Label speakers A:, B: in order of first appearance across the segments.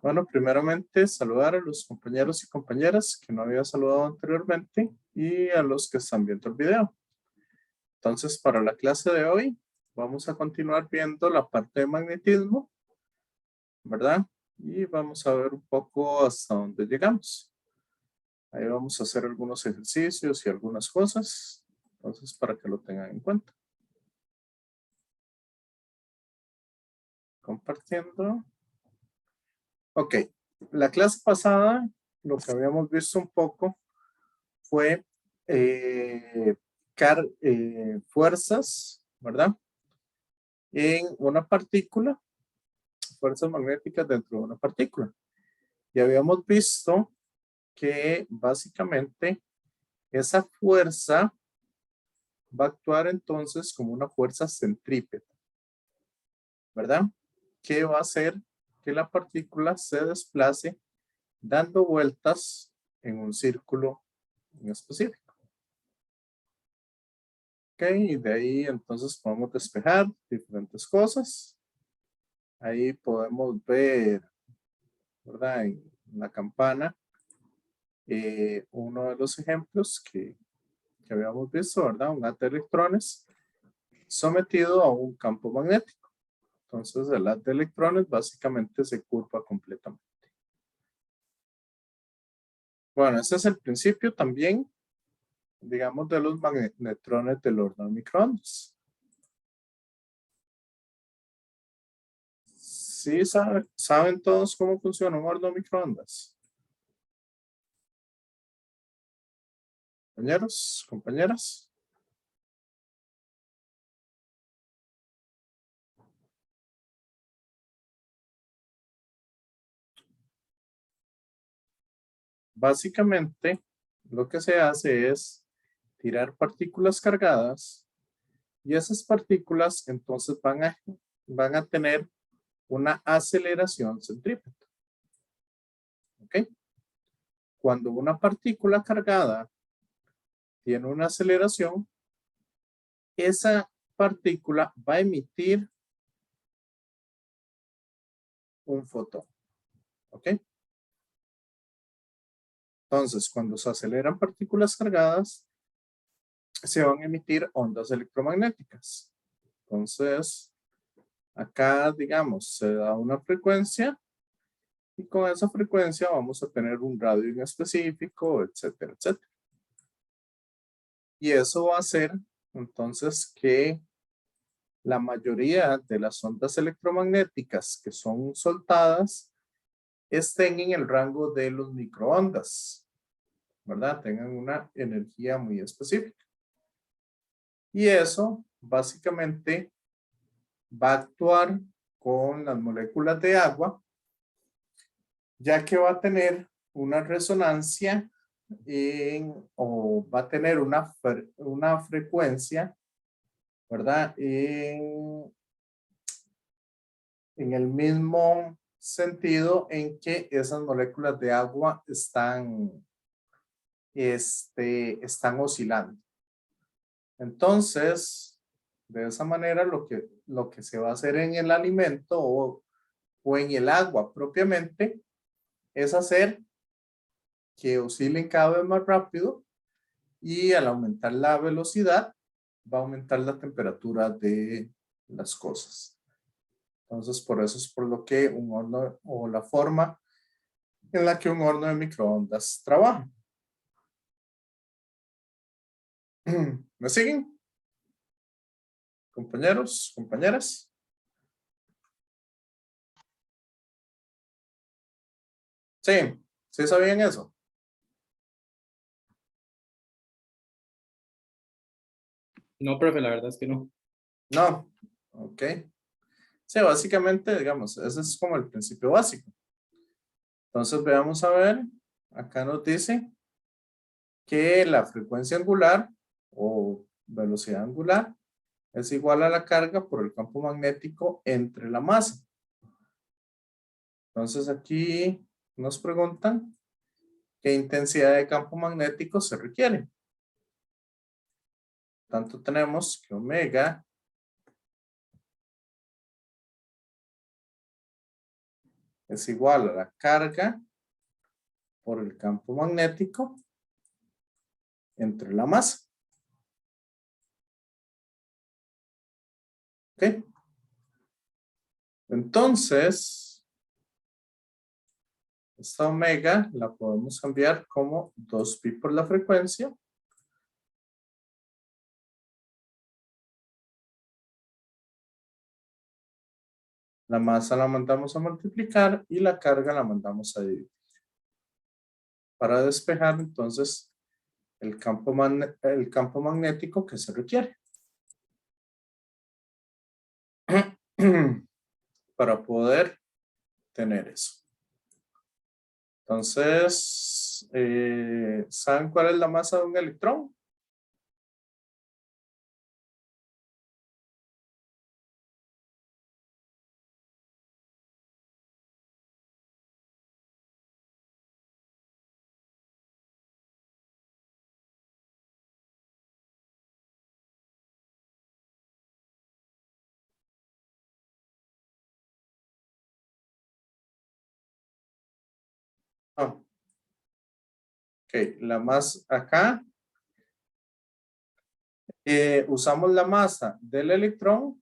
A: Bueno, primeramente saludar a los compañeros y compañeras que no había saludado anteriormente y a los que están viendo el video. Entonces, para la clase de hoy, vamos a continuar viendo la parte de magnetismo, ¿verdad? Y vamos a ver un poco hasta dónde llegamos. Ahí vamos a hacer algunos ejercicios y algunas cosas. Entonces, para que lo tengan en cuenta. Compartiendo. Ok, la clase pasada, lo que habíamos visto un poco fue fuerzas, ¿verdad? En una partícula, fuerzas magnéticas dentro de una partícula. Y habíamos visto que básicamente esa fuerza va a actuar entonces como una fuerza centrípeta, ¿verdad? Que va a hacer que la partícula se desplace dando vueltas en un círculo en específico. Ok, y de ahí entonces podemos despejar diferentes cosas. Ahí podemos ver, ¿verdad? En la campana, uno de los ejemplos que habíamos visto, ¿verdad? Un haz de electrones sometido a un campo magnético. Entonces el haz de electrones básicamente se curva completamente. Bueno, ese es el principio también, digamos, de los magnetrones del horno de microondas. Sí, saben todos cómo funciona un horno de microondas. Compañeros, compañeras. Básicamente, lo que se hace es tirar partículas cargadas y esas partículas entonces van a tener una aceleración centrípeta. ¿Ok? Cuando una partícula cargada tiene una aceleración, esa partícula va a emitir un fotón. ¿Ok? Entonces, cuando se aceleran partículas cargadas, se van a emitir ondas electromagnéticas. Entonces, acá, digamos, se da una frecuencia y con esa frecuencia vamos a tener un radio en específico, etcétera, etcétera. Y eso va a hacer, entonces, que la mayoría de las ondas electromagnéticas que son soltadas estén en el rango de los microondas, ¿verdad? Tengan una energía muy específica. Y eso, básicamente, va a actuar con las moléculas de agua, ya que va a tener una resonancia o va a tener una frecuencia, ¿verdad? En el mismo sentido en que esas moléculas de agua están oscilando. Entonces, de esa manera lo que se va a hacer en el alimento o en el agua propiamente es hacer que oscilen cada vez más rápido y al aumentar la velocidad va a aumentar la temperatura de las cosas. Entonces, por eso es por lo que un horno o la forma en la que un horno de microondas trabaja. ¿Me siguen? Compañeros, compañeras. Sí, sí sabían eso.
B: No, profe, la verdad es que no.
A: No, ok. Sí, básicamente, digamos, ese es como el principio básico. Entonces, veamos a ver, acá nos dice que la frecuencia angular o velocidad angular es igual a la carga por el campo magnético entre la masa. Entonces, aquí nos preguntan qué intensidad de campo magnético se requiere. Tanto tenemos que omega es igual a la carga por el campo magnético entre la masa. ¿Ok? Entonces, esta omega la podemos cambiar como 2pi por la frecuencia. La masa la mandamos a multiplicar y la carga la mandamos a dividir. Para despejar, entonces, el campo magnético que se requiere. Para poder tener eso. Entonces, ¿saben cuál es la masa de un electrón? Ah, ok, la masa acá. Usamos la masa del electrón,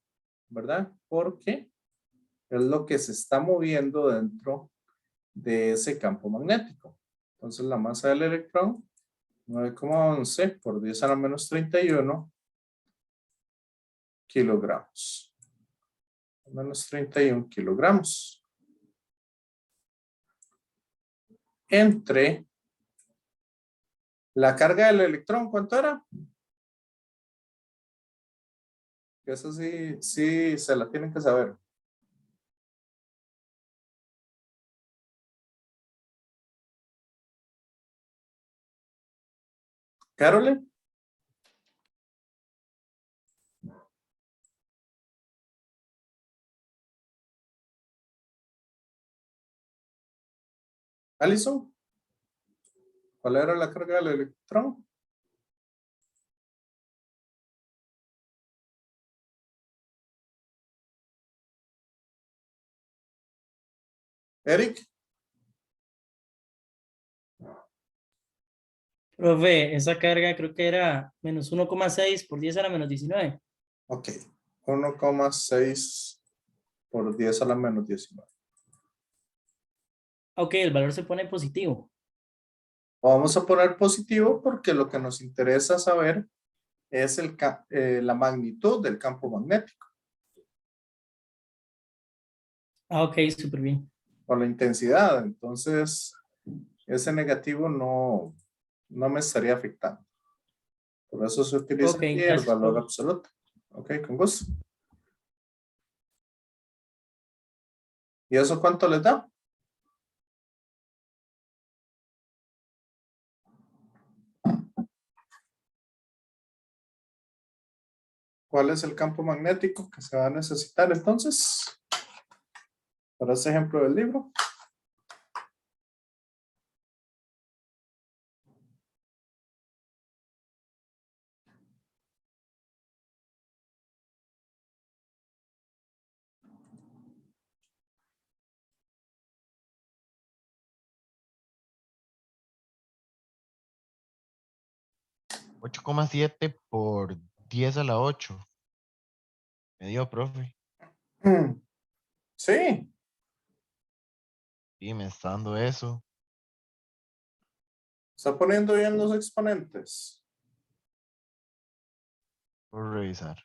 A: ¿verdad? Porque es lo que se está moviendo dentro de ese campo magnético. Entonces la masa del electrón, 9,11 por 10 a la menos 31 kilogramos. Menos 31 kilogramos. Entre la carga del electrón, ¿cuánto era? Eso sí se la tienen que saber. ¿Carole? ¿Alison? ¿Cuál era la carga del electrón? ¿Eric?
C: Profe, esa carga creo que era menos 1,6 por 10 a la menos 19.
A: Ok. 1,6 por 10 a la menos 19.
C: Ok, el valor se pone positivo.
A: Vamos a poner positivo porque lo que nos interesa saber es la magnitud del campo magnético
C: Ah, ok, súper bien.
A: o la intensidad. Entonces, ese negativo no me estaría afectando. Por eso se utiliza
C: Ok,
A: aquí el
C: gracias,
A: valor
C: profe.
A: absoluto. Ok, con gusto. ¿Y eso cuánto les da? ¿Cuál es el campo magnético que se va a necesitar entonces? Para ese ejemplo del libro.
D: Ocho coma siete por 10 a la 8. Me dio, profe.
A: Sí,
D: Sí, me está dando eso.
A: está poniendo bien los exponentes.
D: Por revisar.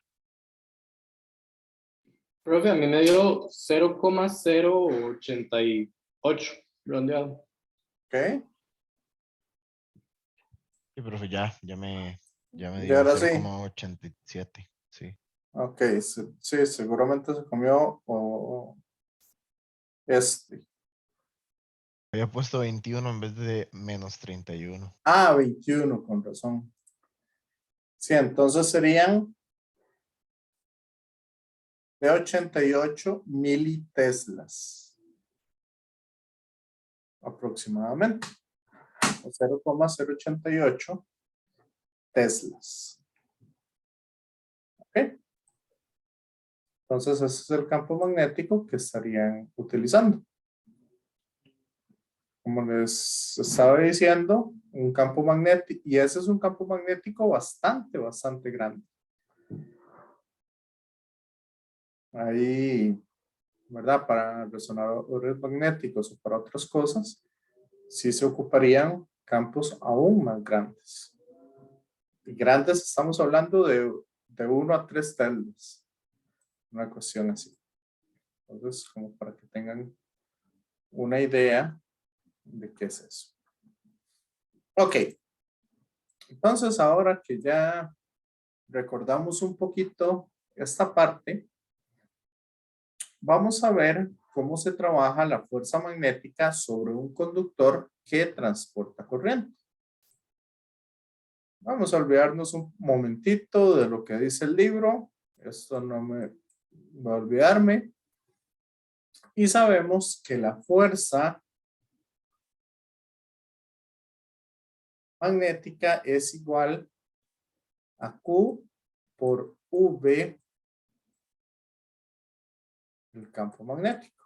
B: Profe, a mí me dio 0,088 redondeado.
A: Ok,
D: Sí, profe, ya me
A: y
D: dio
A: ahora sí.
D: 0,87. Sí.
A: Ok, sí, seguramente se comió este.
D: Había puesto 21 en vez de menos 31.
A: Ah, 21, con razón. Sí, entonces serían de 88 militeslas. Aproximadamente. 0,088 teslas. ¿Ok? Entonces ese es el campo magnético que estarían utilizando. como les estaba diciendo, un campo magnético, y ese es un campo magnético bastante grande. Ahí, ¿verdad? Para resonadores magnéticos o para otras cosas, sí se ocuparían campos aún más grandes. Y grandes estamos hablando de 1 a 3 telas. Una cuestión así. Entonces, como para que tengan una idea de qué es eso. Ok. Entonces, ahora que ya recordamos un poquito esta parte, vamos a ver cómo se trabaja la fuerza magnética sobre un conductor que transporta corriente. Vamos a olvidarnos un momentito de lo que dice el libro. Esto no me va a olvidarme. Y sabemos que la fuerza magnética es igual a Q por V del campo magnético.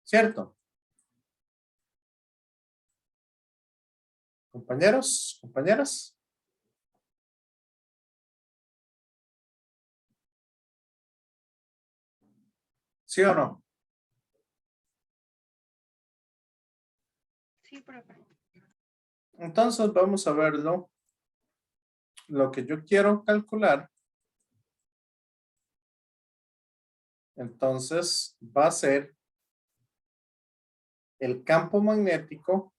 A: ¿Cierto? Compañeros, compañeras. ¿Sí o no?
E: Sí, profe.
A: Entonces vamos a verlo. Lo que yo quiero calcular, entonces va a ser el campo magnético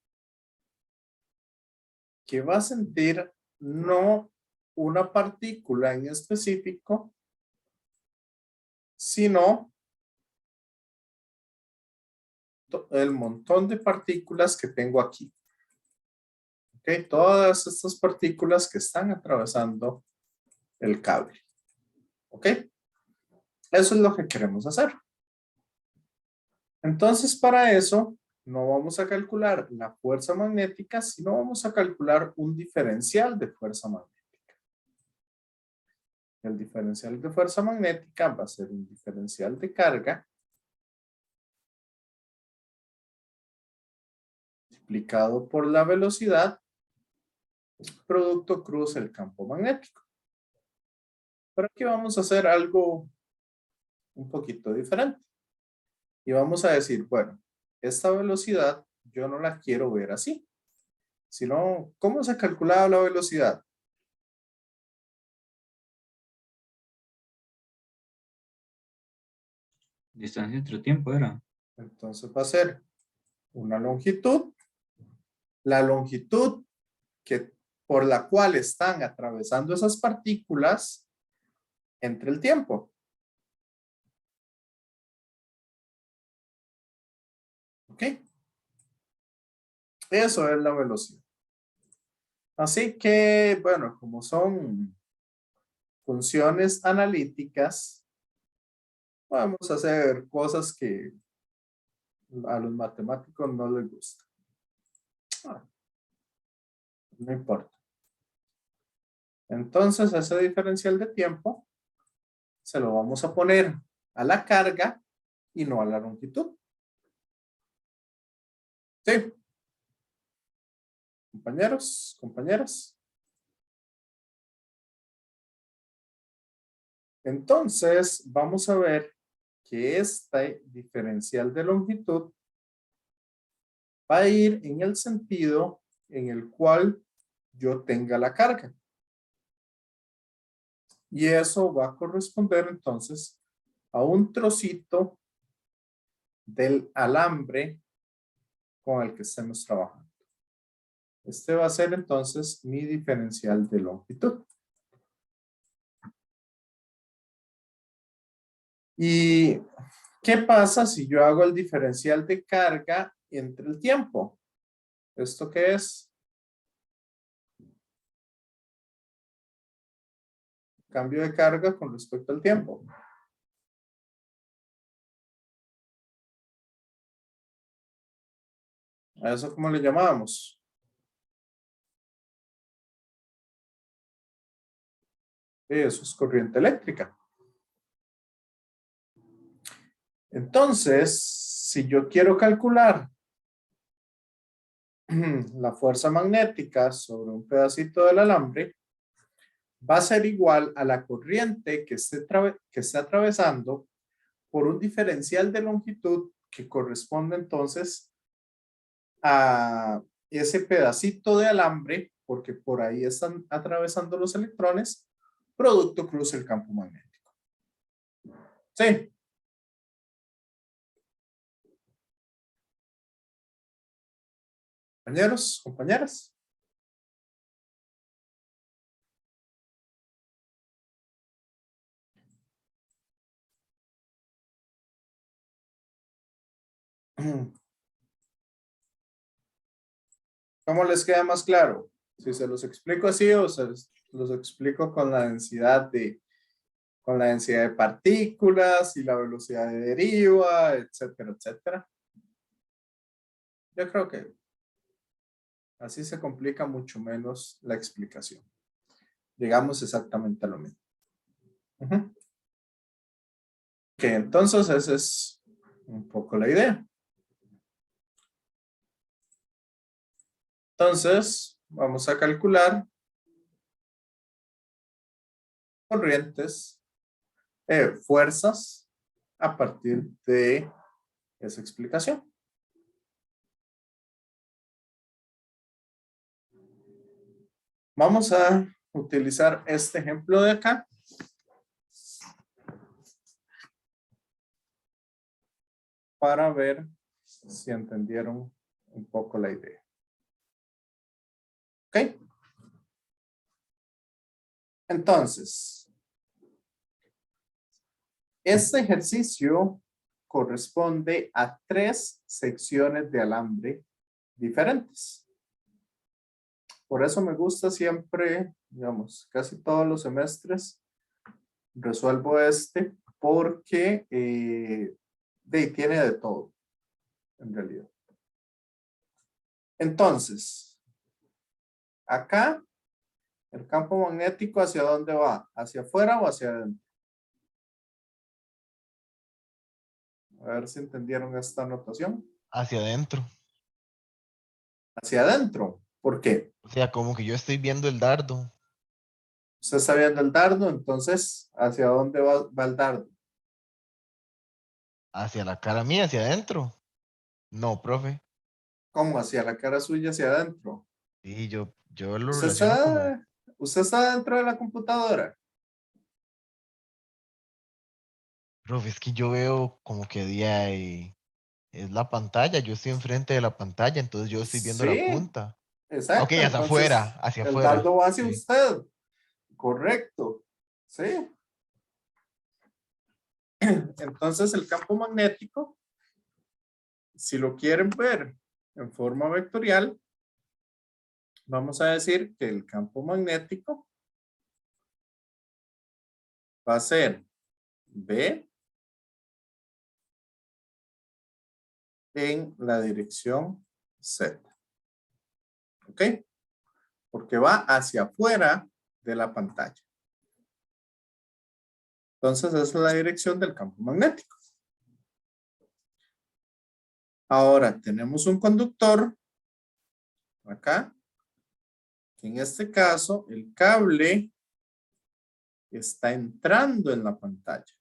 A: que va a sentir no una partícula en específico, sino el montón de partículas que tengo aquí. ¿Ok? Todas estas partículas que están atravesando el cable. ¿Ok? Eso es lo que queremos hacer. Entonces, para eso, no vamos a calcular la fuerza magnética, sino vamos a calcular un diferencial de fuerza magnética. El diferencial de fuerza magnética va a ser un diferencial de carga multiplicado por la velocidad, producto cruz el campo magnético. Pero aquí vamos a hacer algo un poquito diferente. Y vamos a decir, bueno, esta velocidad yo no la quiero ver así. Sino, ¿cómo se ha calculado la velocidad?
F: Distancia entre tiempo era.
A: Entonces va a ser una longitud. La longitud por la cual están atravesando esas partículas entre el tiempo. ¿Ok? Eso es la velocidad. Así que, bueno, como son funciones analíticas, vamos a hacer cosas que a los matemáticos no les gusta. No importa. Entonces, ese diferencial de tiempo se lo vamos a poner a la carga y no a la longitud. ¿Sí? Compañeros, compañeras. Entonces, vamos a ver que este diferencial de longitud va a ir en el sentido en el cual yo tenga la carga. Y eso va a corresponder entonces a un trocito del alambre con el que estemos trabajando. Este va a ser entonces mi diferencial de longitud. ¿Y qué pasa si yo hago el diferencial de carga entre el tiempo? ¿Esto qué es? Cambio de carga con respecto al tiempo. ¿A eso cómo le llamamos? Eso es corriente eléctrica. Entonces, si yo quiero calcular la fuerza magnética sobre un pedacito del alambre va a ser igual a la corriente que esté atravesando por un diferencial de longitud que corresponde entonces a ese pedacito de alambre, porque por ahí están atravesando los electrones, producto cruza el campo magnético. ¿Sí? Compañeros, compañeras. ¿Cómo les queda más claro? Si se los explico así o se los explico con la densidad de partículas y la velocidad de deriva, etcétera, etcétera. Yo creo que así se complica mucho menos la explicación. Llegamos exactamente a lo mismo. Ok, entonces esa es un poco la idea. Entonces, vamos a calcular corrientes, fuerzas a partir de esa explicación. Vamos a utilizar este ejemplo de acá. Para ver si entendieron un poco la idea. ¿Ok? Entonces, este ejercicio corresponde a 3 secciones de alambre diferentes. Por eso me gusta siempre, digamos, casi todos los semestres resuelvo este porque tiene de todo, en realidad. Entonces, acá, el campo magnético, ¿hacia dónde va? ¿Hacia afuera o hacia adentro? A ver si entendieron esta anotación.
D: Hacia adentro.
A: Hacia adentro. ¿Por qué?
D: O sea, como que yo estoy viendo el dardo.
A: Usted está viendo el dardo, entonces, ¿hacia dónde va el dardo?
D: Hacia la cara mía, hacia adentro. No, profe.
A: ¿Cómo? Hacia la cara suya, hacia adentro.
D: Sí, yo lo
A: ¿Usted
D: relaciono como...
A: está dentro de la computadora?
D: Profe, es que yo veo como que es la pantalla. Yo estoy enfrente de la pantalla, entonces yo estoy viendo la
A: Sí,
D: punta. Ok,
A: exacto.
D: hacia afuera,
A: Entonces,
D: hacia
A: el
D: afuera.
A: dardo va hacia
D: Sí.
A: usted. Correcto. Sí. Entonces, el campo magnético, si lo quieren ver en forma vectorial, vamos a decir que el campo magnético va a ser B en la dirección Z. ¿Ok? Porque va hacia afuera de la pantalla. Entonces, esa es la dirección del campo magnético. Ahora, tenemos un conductor acá, que en este caso, el cable está entrando en la pantalla.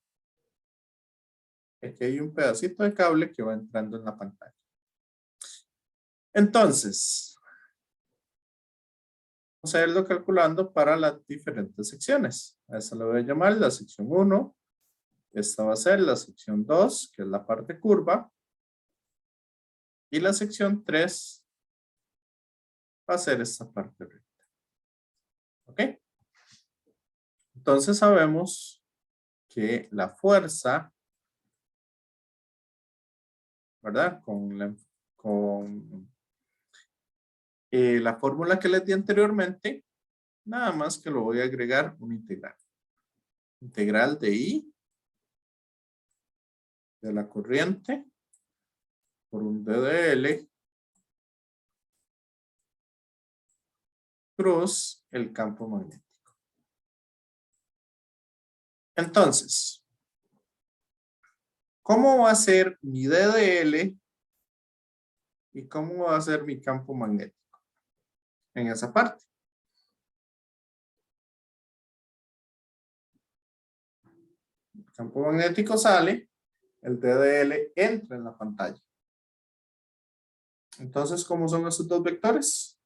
A: Aquí hay un pedacito de cable que va entrando en la pantalla. Entonces, vamos a irlo calculando para las diferentes secciones. A esta le voy a llamar la sección 1. Esta va a ser la sección 2, que es la parte curva. Y la sección 3 va a ser esta parte recta. ¿Ok? Entonces sabemos que la fuerza, ¿verdad? Con la fórmula que les di anteriormente, nada más que lo voy a agregar un integral. Integral de I de la corriente por un D de L cruz el campo magnético. Entonces, ¿cómo va a ser mi D de L ¿Y cómo va a ser mi campo magnético? En esa parte. El campo magnético sale, el DDL entra en la pantalla. Entonces, ¿cómo son esos dos vectores?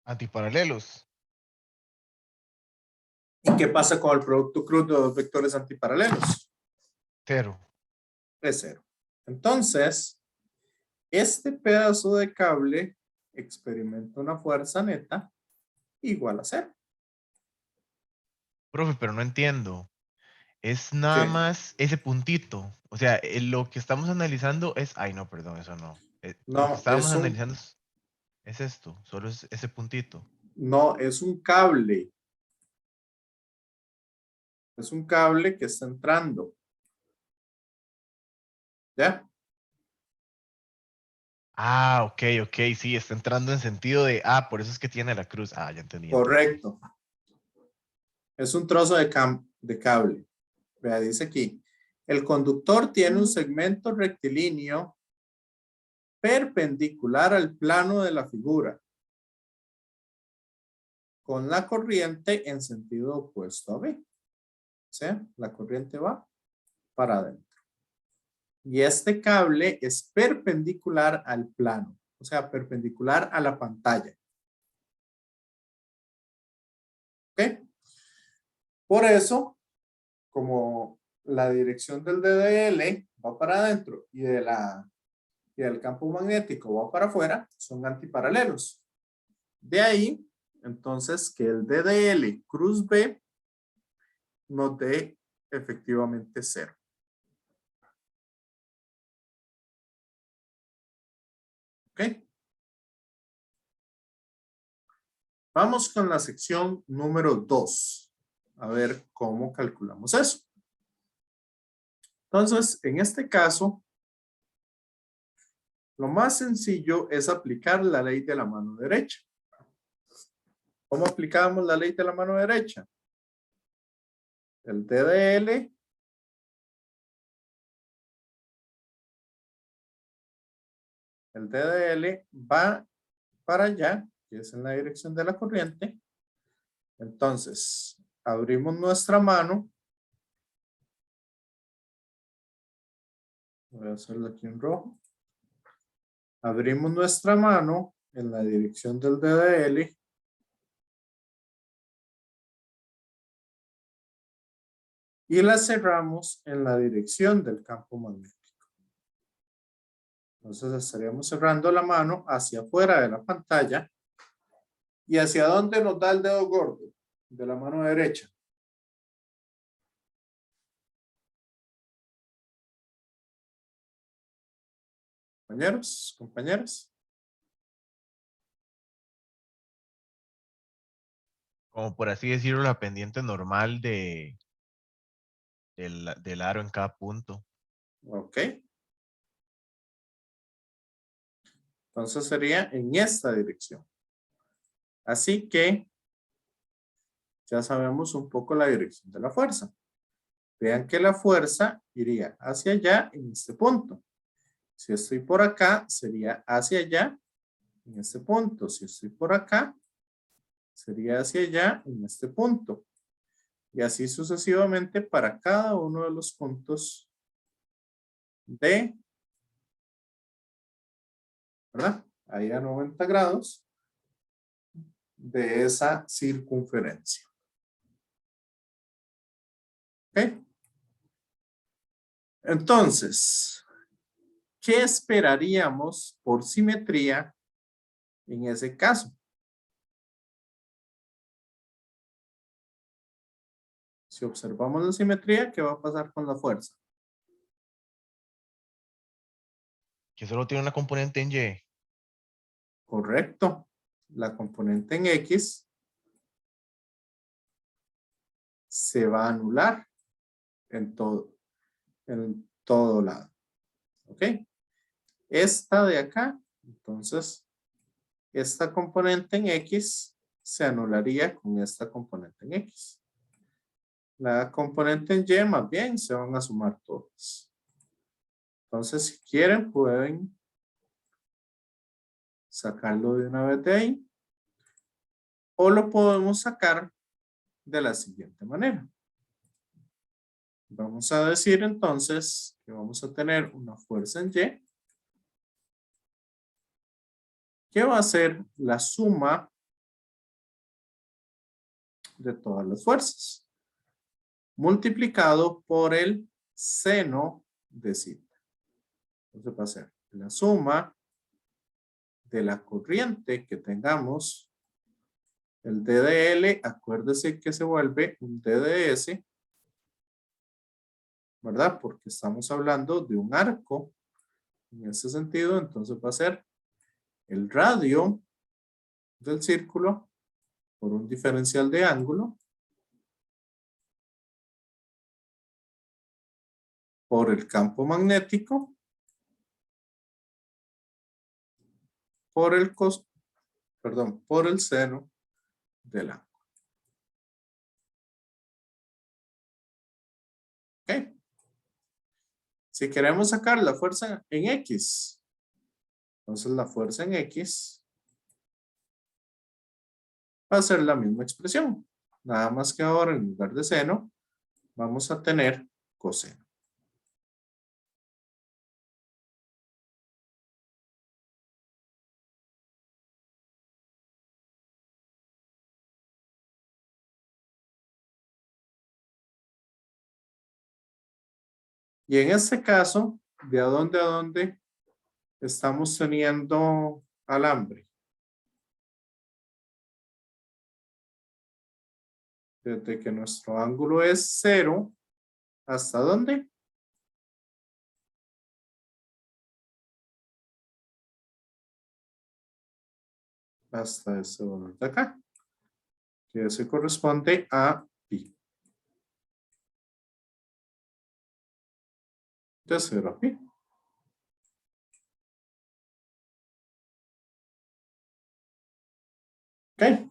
D: Antiparalelos.
A: ¿Y qué pasa con el producto cruz de dos vectores antiparalelos?
D: 0.
A: Es 0. Entonces, este pedazo de cable experimenta una fuerza neta igual a 0.
D: Profe, pero no entiendo. Es nada
A: ¿Qué?
D: más ese puntito. O sea, lo que estamos analizando es... Ay, no, perdón, eso no. Lo que
A: No,
D: estábamos analizando es esto. Solo es ese puntito.
A: no, es un cable. Es un cable que está entrando. ¿Ya?
D: Ah, ok, ok. Sí, está entrando en sentido de... Ah, por eso es que tiene la cruz. Ah, ya entendí.
A: Correcto. Es un trozo de cable. Vea, dice aquí. El conductor tiene un segmento rectilíneo perpendicular al plano de la figura, con la corriente en sentido opuesto a B. O sea, la corriente va para adentro. Y este cable es perpendicular al plano, o sea, perpendicular a la pantalla. ¿Ok? Por eso, como la dirección del DDL va para adentro y del campo magnético va para afuera, son antiparalelos. De ahí, entonces, que el DDL cruz B nos dé efectivamente 0. ¿Ok? Vamos con la sección número 2. A ver cómo calculamos eso. Entonces, en este caso, lo más sencillo es aplicar la ley de la mano derecha. ¿Cómo aplicamos la ley de la mano derecha? El DDL va para allá, que es en la dirección de la corriente. Entonces, abrimos nuestra mano. Voy a hacerlo aquí en rojo. Abrimos nuestra mano en la dirección del DDL. Y la cerramos en la dirección del campo magnético. Entonces estaríamos cerrando la mano hacia afuera de la pantalla. ¿Y hacia dónde nos da el dedo gordo? De la mano derecha. Compañeros, compañeras.
D: Como por así decirlo, la pendiente normal del aro en cada punto.
A: Ok. Entonces sería en esta dirección. Así que ya sabemos un poco la dirección de la fuerza. Vean que la fuerza iría hacia allá en este punto. Si estoy por acá, sería hacia allá en este punto. Si estoy por acá, sería hacia allá en este punto. Y así sucesivamente para cada uno de los puntos de, ¿verdad? Ahí a 90 grados de esa circunferencia. ¿Ok? Entonces, ¿qué esperaríamos por simetría en ese caso? Si observamos la simetría, ¿qué va a pasar con la fuerza?
D: Que solo tiene una componente en Y.
A: Correcto. La componente en X se va a anular en todo lado. ¿Ok? Esta de acá, entonces, esta componente en X se anularía con esta componente en X. La componente en Y, más bien, se van a sumar todas. Entonces, si quieren, pueden sacarlo de una vez de ahí. O lo podemos sacar de la siguiente manera. Vamos a decir entonces que vamos a tener una fuerza en Y que va a ser la suma de todas las fuerzas multiplicado por el seno de sigma. Entonces va a ser la suma de la corriente que tengamos. El D de L, acuérdese que se vuelve un D de S, ¿verdad? Porque estamos hablando de un arco. En ese sentido, entonces va a ser el radio del círculo por un diferencial de ángulo por el campo magnético por el por el seno del ángulo. ¿Ok? Si queremos sacar la fuerza en X, entonces la fuerza en X va a ser la misma expresión. Nada más que ahora en lugar de seno, vamos a tener coseno. Y en este caso, ¿de a dónde estamos teniendo alambre? Desde que nuestro ángulo es 0, ¿hasta dónde? Hasta ese valor de acá, que se corresponde a pi. De 0 a pi. Ok.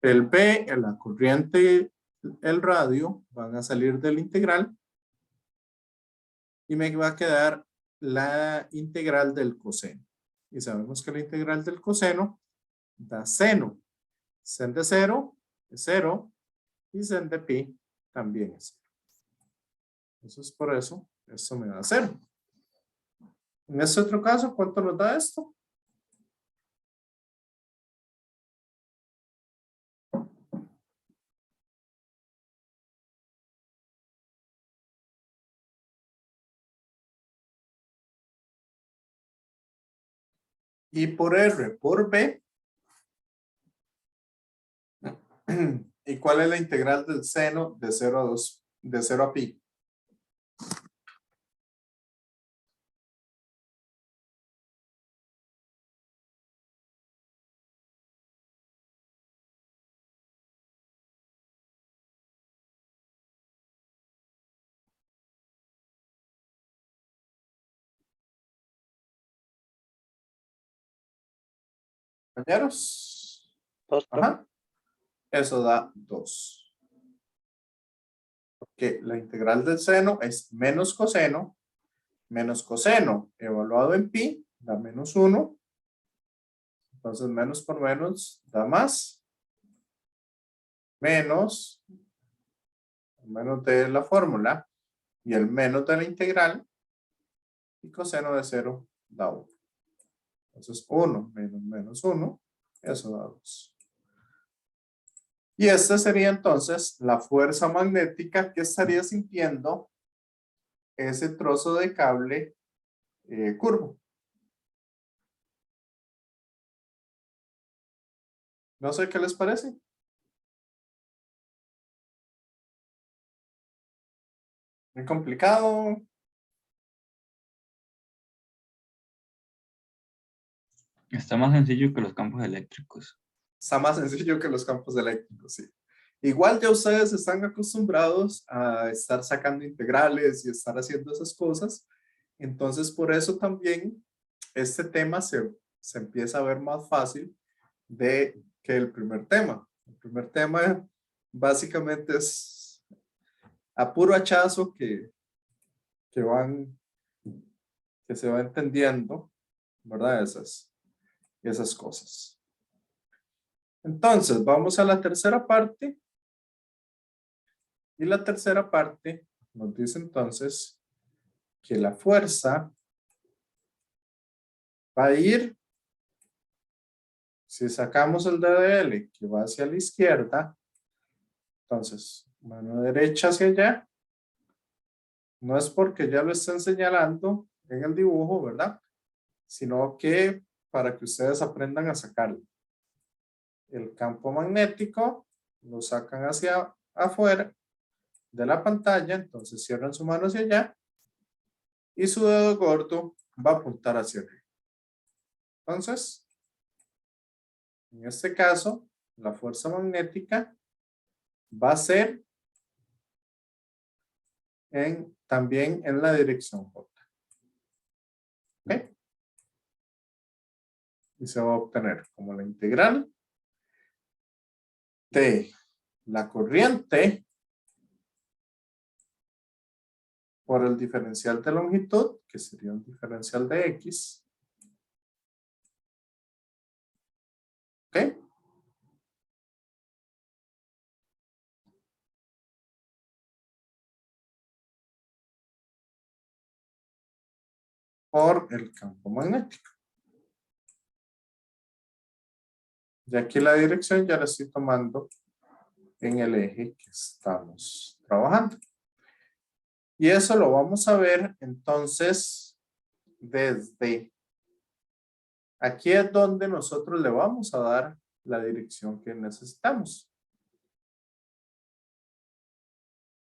A: El B, la corriente, el radio van a salir del integral y me va a quedar la integral del coseno. Y sabemos que la integral del coseno da seno. Sen de 0 es 0 y sen de pi también es 0. Entonces por eso, esto me da 0. En este otro caso, ¿cuánto nos da esto? Y por R por B. ¿Y cuál es la integral del seno de 0 a 2, de 0 a pi? Compañeros. Ajá. Eso da 2. Porque la integral del seno es menos coseno evaluado en pi da menos 1. Entonces menos por menos da más. Menos de la fórmula y el menos de la integral y coseno de 0 da 1. Entonces 1 menos 1, eso da 2. Y esta sería entonces la fuerza magnética que estaría sintiendo ese trozo de cable curvo. No sé qué les parece. Muy complicado.
F: Está más sencillo que los campos eléctricos.
A: Está más sencillo que los campos eléctricos, sí. Igual ya ustedes están acostumbrados a estar sacando integrales y estar haciendo esas cosas. Entonces, por eso también este tema se empieza a ver más fácil que el primer tema. El primer tema básicamente es a puro hachazo que se va entendiendo, ¿verdad? Esas cosas. Entonces, vamos a la tercera parte. Y la tercera parte nos dice entonces que la fuerza va a ir, si sacamos el dedo de L que va hacia la izquierda, entonces mano derecha hacia allá, no es porque ya lo estén señalando en el dibujo, ¿verdad? Sino que para que ustedes aprendan a sacarlo. El campo magnético lo sacan hacia afuera de la pantalla, entonces cierran su mano hacia allá y su dedo gordo va a apuntar hacia arriba. Entonces, en este caso, la fuerza magnética va a ser también en la dirección J. ¿Ok? Y se va a obtener como la integral de la corriente por el diferencial de longitud, que sería un diferencial de X. ¿Ok? Por el campo magnético. Y aquí la dirección ya la estoy tomando en el eje que estamos trabajando. Y eso lo vamos a ver entonces desde aquí es donde nosotros le vamos a dar la dirección que necesitamos.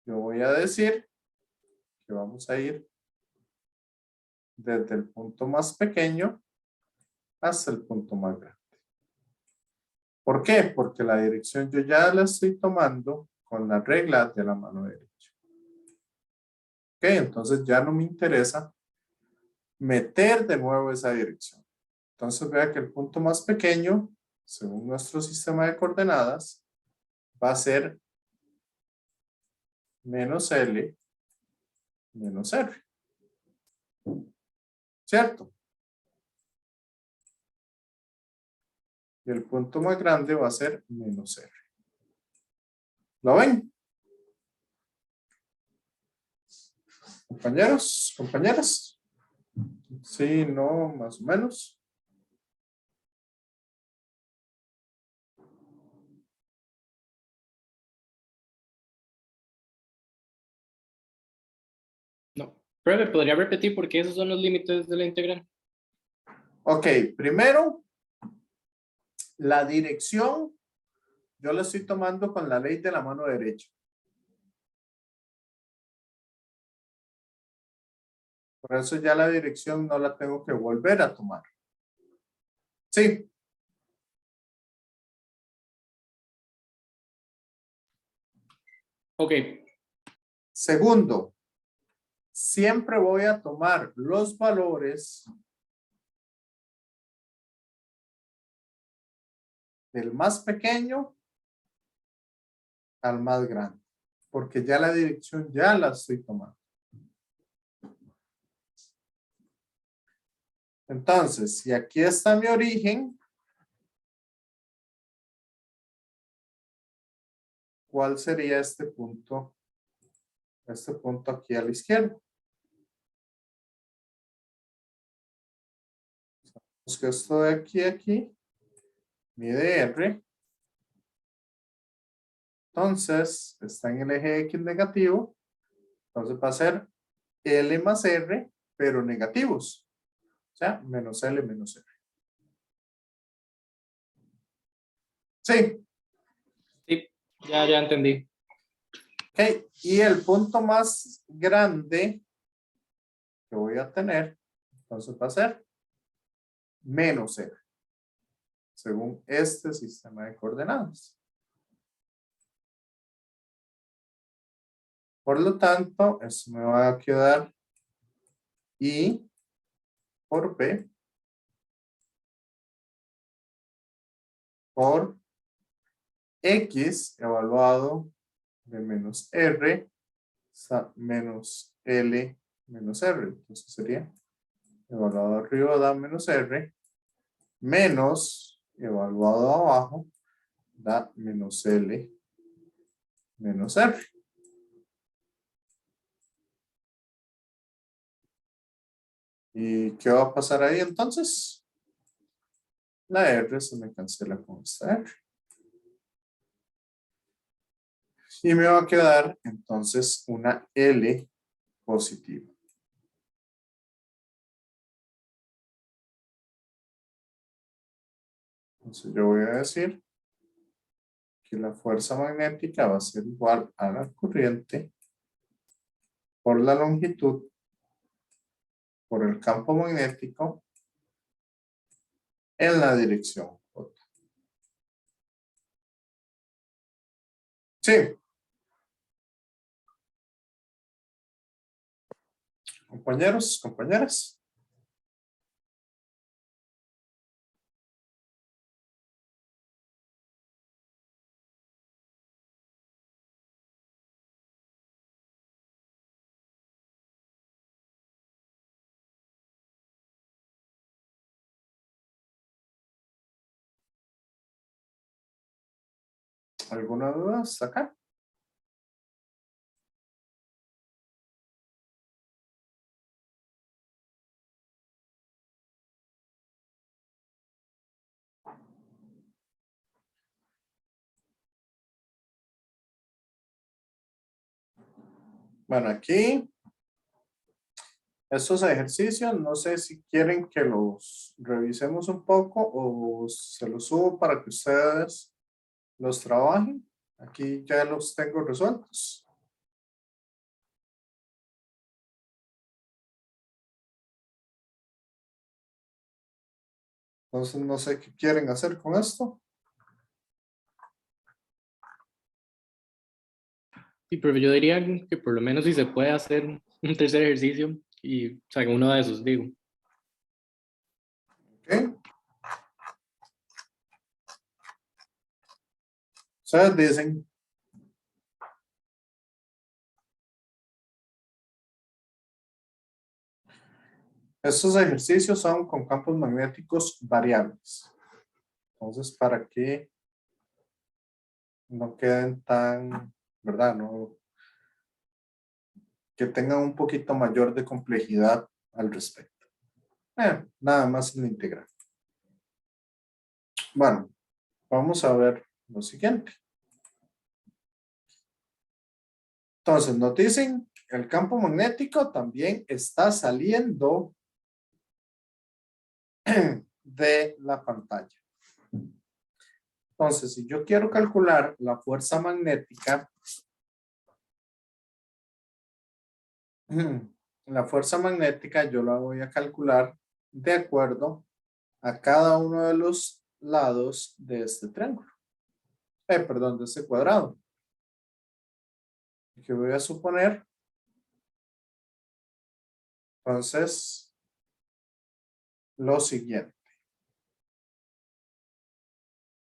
A: Yo voy a decir que vamos a ir desde el punto más pequeño hasta el punto más grande. ¿Por qué? Porque la dirección yo ya la estoy tomando con la regla de la mano derecha. Ok, entonces ya no me interesa meter de nuevo esa dirección. Entonces vea que el punto más pequeño, según nuestro sistema de coordenadas, va a ser menos L menos R. ¿Cierto? Y el punto más grande va a ser menos R. ¿Lo ven? Compañeros, compañeras. Sí, no, más o menos.
B: No. Profe, ¿podría repetir por qué esos son los límites de la integral?
A: Ok, primero, la dirección, yo la estoy tomando con la ley de la mano derecha. Por eso ya la dirección no la tengo que volver a tomar. Sí.
B: Ok.
A: Segundo, siempre voy a tomar los valores del más pequeño al más grande, porque ya la dirección ya la estoy tomando. Entonces, si aquí está mi origen, ¿cuál sería este punto? Este punto aquí a la izquierda. Sabemos que esto de aquí a aquí mide R. Entonces, está en el eje X negativo. Entonces va a ser L más R, pero negativos. O sea, menos L menos R. Sí.
B: Sí, ya entendí.
A: Ok. Y el punto más grande que voy a tener, entonces va a ser menos R. Según este sistema de coordenadas. Por lo tanto, eso me va a quedar I por B por X evaluado de menos R menos L menos R. Entonces sería evaluado arriba da menos R menos evaluado abajo da menos L menos R. ¿Y qué va a pasar ahí entonces? La R se me cancela con esta R. Y me va a quedar entonces una L positiva. Entonces yo voy a decir que la fuerza magnética va a ser igual a la corriente por la longitud por el campo magnético en la dirección J. Sí. Compañeros, compañeras. ¿Alguna duda hasta acá? Bueno, aquí estos ejercicios, no sé si quieren que los revisemos un poco o se los subo para que ustedes los trabajen. Aquí ya los tengo resueltos. Entonces no sé qué quieren hacer con esto.
B: Sí, pero yo diría que por lo menos si se puede hacer un tercer ejercicio y saca uno de esos, digo.
A: ¿Ok? Ustedes dicen. Estos ejercicios son con campos magnéticos variables. Entonces, para que no queden tan, ¿verdad? No, que tengan un poquito mayor de complejidad al respecto. Nada más en la integral. Bueno, vamos a ver lo siguiente. Entonces, nos dicen que el campo magnético también está saliendo de la pantalla. Entonces, si yo quiero calcular la fuerza magnética, la fuerza magnética yo la voy a calcular de acuerdo a cada uno de los lados de este triángulo. Perdón, de este cuadrado. Que voy a suponer. Entonces, lo siguiente.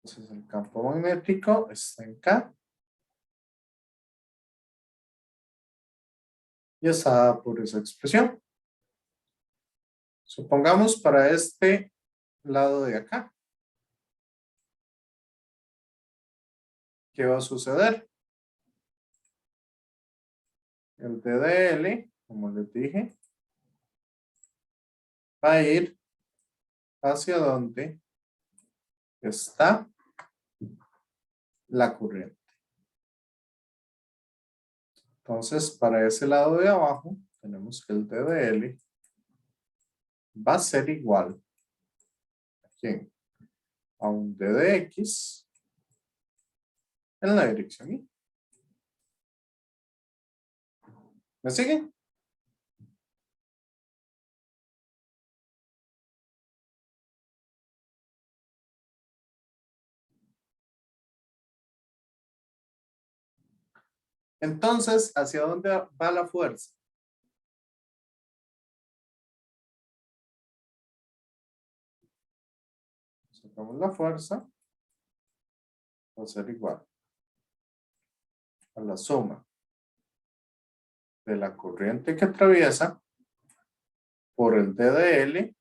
A: Entonces, el campo magnético está en K. Y está por esa expresión. Supongamos para este lado de acá. ¿Qué va a suceder? El DDL, como les dije, va a ir hacia donde está la corriente. Entonces, para ese lado de abajo, tenemos que el DDL va a ser igual a quién? A un DDX en la dirección Y. ¿Me siguen? Entonces, ¿hacia dónde va la fuerza? Sacamos la fuerza, va a ser igual a la suma de la corriente que atraviesa por el DDL,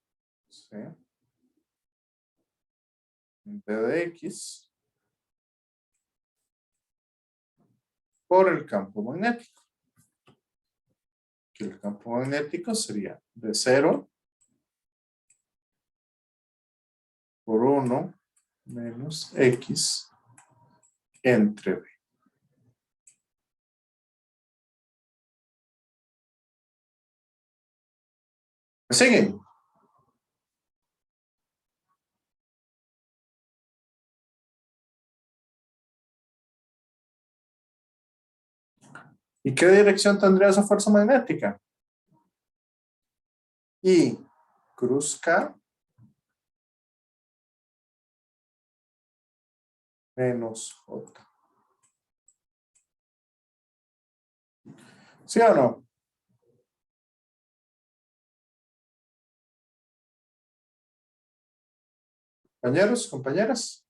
A: ¿sí? DDX, por el campo magnético. Que el campo magnético sería de 0 por 1 menos X entre B. ¿Me siguen? ¿Y qué dirección tendría esa fuerza magnética? I cruz K menos J. ¿Sí o no? Compañeros, compañeras.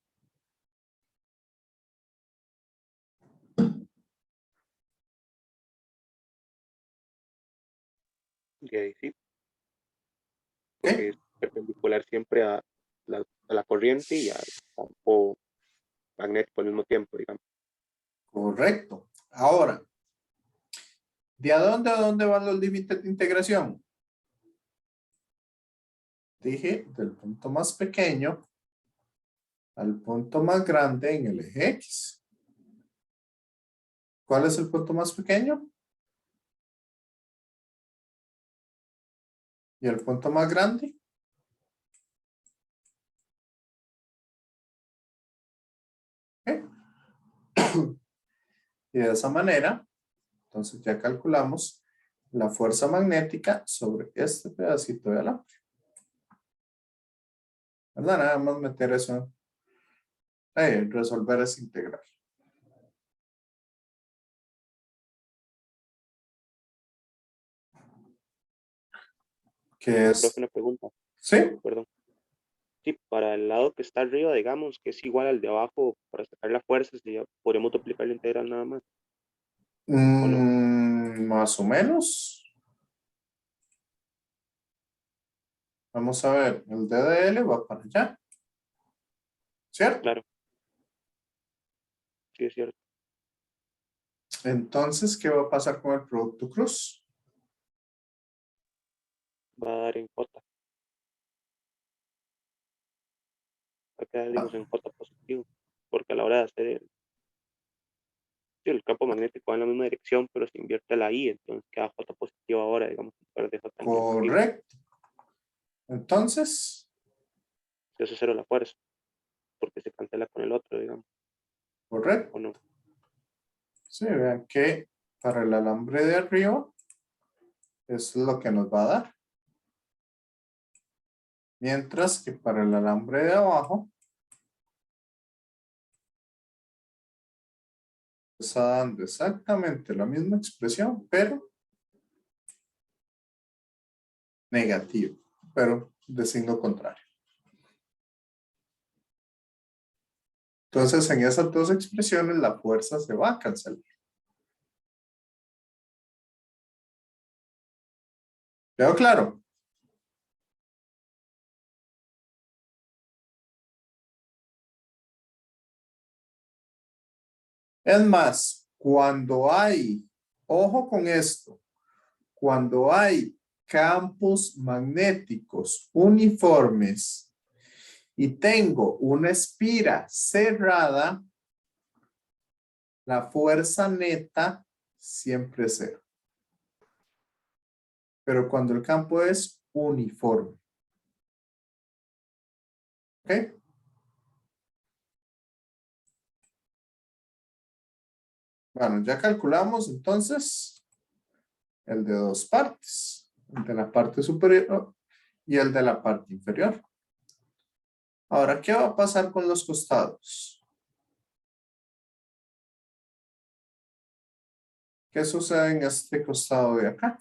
E: Y ahí sí,
A: ¿Qué?
E: porque es perpendicular siempre a la corriente y al campo magnético al mismo tiempo, digamos.
A: Correcto. Ahora, ¿de a dónde van los límites de integración? Dije del punto más pequeño al punto más grande en el eje X. ¿Cuál es el punto más pequeño? ¿Y el punto más grande? ¿Ok? Y de esa manera, entonces ya calculamos la fuerza magnética sobre este pedacito de alambre. ¿Verdad? Nada más meter eso, resolver ese integral. Que es,
E: Profe, una pregunta,
A: ¿sí?
E: perdón. Sí, para el lado que está arriba, digamos, que es igual al de abajo, para sacar la fuerza, si ya podemos duplicar la integral nada más. ¿O no?
A: Más o menos. Vamos a ver, el DDL va para allá. ¿Cierto?
E: Claro. Sí, es cierto.
A: Entonces, ¿qué va a pasar con el producto cruz?
E: Va a dar en J. Va a quedar, digamos, en J positivo. Porque a la hora de hacer el campo magnético va en la misma dirección, pero se invierte la I, entonces queda J positivo ahora, digamos, en lugar de J negativo.
A: Correcto. Entonces,
E: Se hace cero la fuerza, porque se cancela con el otro, digamos,
A: correcto.
E: ¿o no?
A: Sí, vean que para el alambre de arriba, eso es lo que nos va a dar. Mientras que para el alambre de abajo, está dando exactamente la misma expresión, pero negativo, pero de signo contrario. Entonces, en esas dos expresiones, la fuerza se va a cancelar. ¿Quedó claro? Es más, cuando hay, ojo con esto, cuando hay campos magnéticos uniformes y tengo una espira cerrada, la fuerza neta siempre es cero. Pero cuando el campo es uniforme. ¿Ok? Bueno, ya calculamos entonces el de dos partes. El de la parte superior y el de la parte inferior. Ahora, ¿qué va a pasar con los costados? ¿Qué sucede en este costado de acá?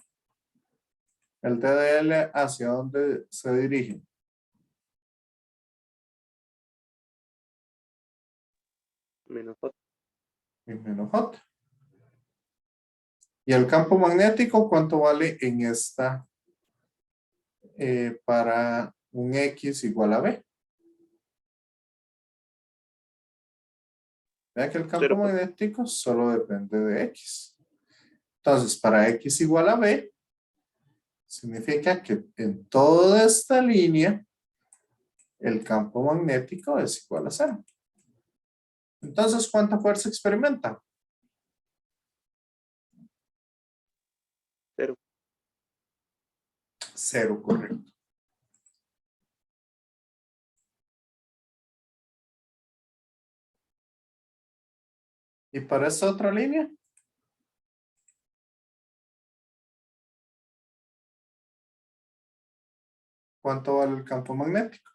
A: El DDL, ¿hacia dónde se dirige?
E: Menos J.
A: Y menos J. ¿Y el campo magnético cuánto vale en esta para un X igual a B? Vea que el campo
E: Cero.
A: magnético solo depende de X. Entonces, para X igual a B, significa que en toda esta línea, el campo magnético es igual a 0. Entonces, ¿cuánta fuerza experimenta?
E: 0.
A: 0, correcto. ¿Y para esta otra línea? ¿Cuánto vale el campo magnético?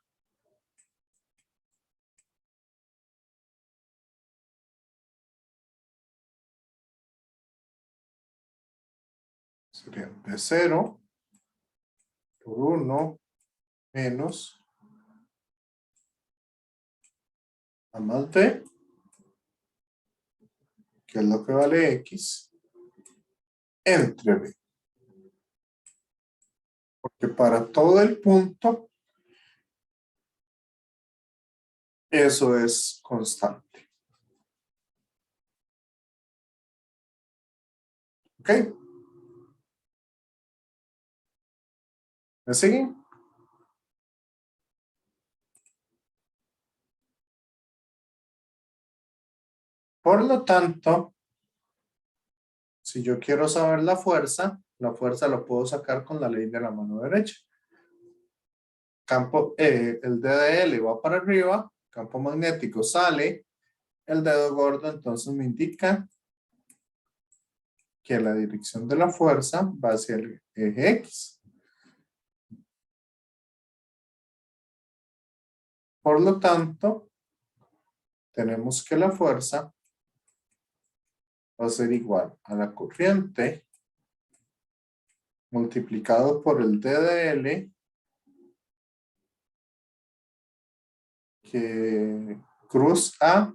A: Sería de 0 por 1 menos a más b, que es lo que vale x, entre b. Porque para todo el punto, eso es constante. ¿Ok? ¿Me siguen? Por lo tanto, si yo quiero saber la fuerza la puedo sacar con la ley de la mano derecha. El DDL va para arriba, campo magnético sale, el dedo gordo entonces me indica que la dirección de la fuerza va hacia el eje X. Por lo tanto, tenemos que la fuerza va a ser igual a la corriente multiplicado por el DDL, que cruz A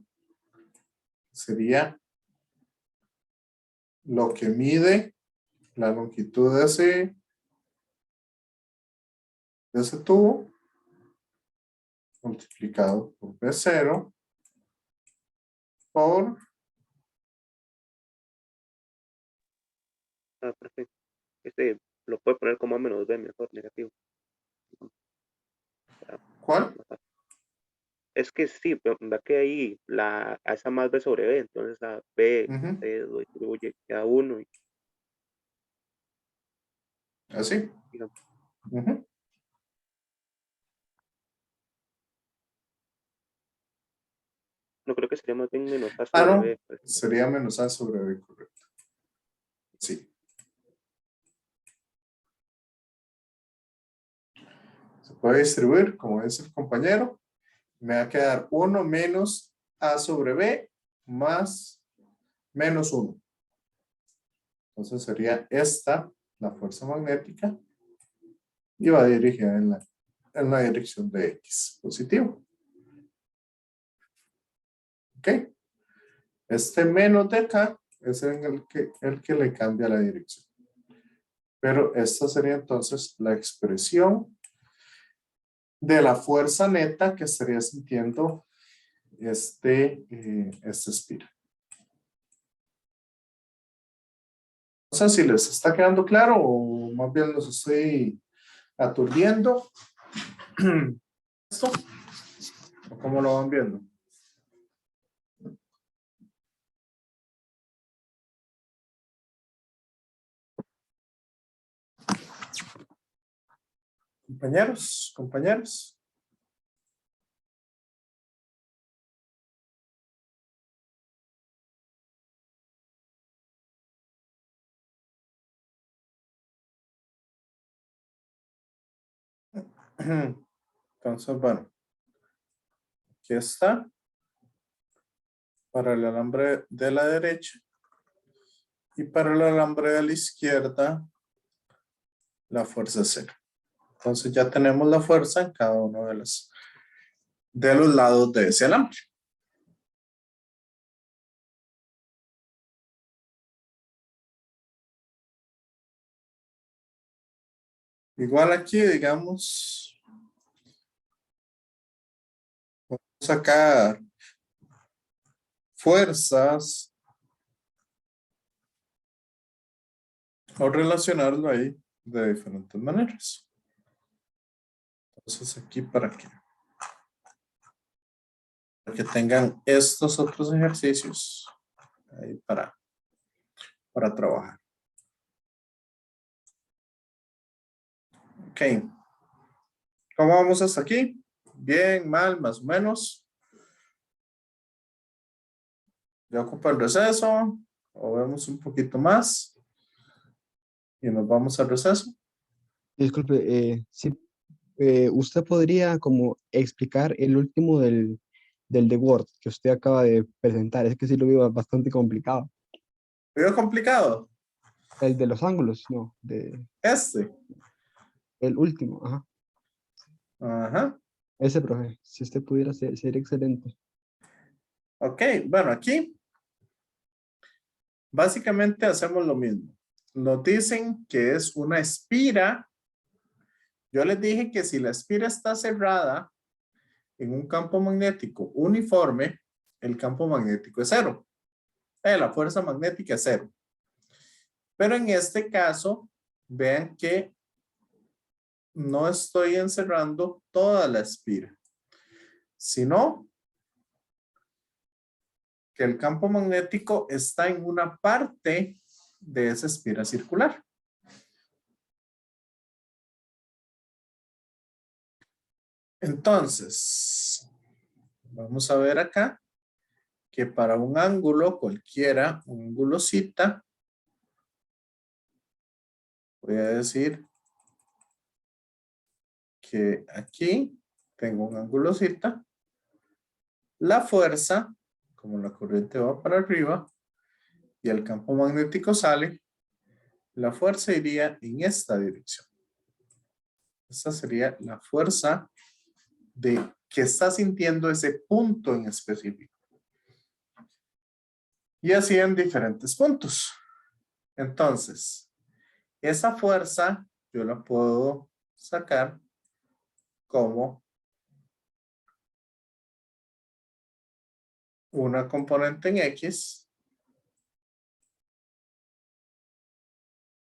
A: sería lo que mide la longitud de ese tubo multiplicado por B0 por
E: Ah, perfecto. Este lo puede poner como A menos B, mejor, negativo.
A: ¿cuál?
E: Es que sí, pero da que ahí a esa más B sobre B, entonces a B
A: Ujú,
E: se lo distribuye cada uno y
A: así.
E: digamos,
A: Ujú.
E: no creo que sería más bien menos A
A: Ah,
E: sobre
A: no,
E: B. Pues.
A: sería menos A sobre B, correcto. Sí. Se puede distribuir, como dice el compañero. Me va a quedar 1 menos A sobre B más menos 1. Entonces sería esta la fuerza magnética y va dirigida en la dirección de X, positivo. ¿Ok? Este menos de acá es el que le cambia la dirección. Pero esta sería entonces la expresión de la fuerza neta que estaría sintiendo este espiral. No sé si les está quedando claro o más bien los estoy aturdiendo. ¿Esto? ¿O cómo lo van viendo? Compañeros, compañeros. Entonces, bueno, aquí está. Para el alambre de la derecha y para el alambre de la izquierda, la fuerza es 0. Entonces ya tenemos la fuerza en cada uno de los lados de ese alambre. Igual aquí, digamos, vamos a sacar fuerzas o relacionarlo ahí de diferentes maneras. Entonces aquí para que tengan estos otros ejercicios ahí para trabajar. Ok. ¿Cómo vamos hasta aquí? Bien, mal, más o menos. ¿Ya ocupa el receso? ¿O vemos un poquito más? Y nos vamos al receso.
G: Disculpe, sí, usted podría como explicar el último del de Word que usted acaba de presentar. Es que sí lo veo bastante complicado.
A: ¿Veo complicado?
G: El de los ángulos, no,
A: Este.
G: el último, ajá.
A: Ajá.
G: Ese, profe, si usted pudiera sería excelente.
A: Ok, bueno, aquí básicamente hacemos lo mismo. Nos dicen que es una espira. Yo les dije que si la espira está cerrada en un campo magnético uniforme, el campo magnético es cero. La fuerza magnética es cero. Pero en este caso, vean que no estoy encerrando toda la espira, sino que el campo magnético está en una parte de esa espira circular. Entonces, vamos a ver acá que para un ángulo cualquiera, un ángulo zeta, voy a decir que aquí tengo un ángulo zeta. La fuerza, como la corriente va para arriba y el campo magnético sale, la fuerza iría en esta dirección. Esta sería la fuerza de que está sintiendo ese punto en específico. Y así en diferentes puntos. Entonces, esa fuerza yo la puedo sacar como una componente en X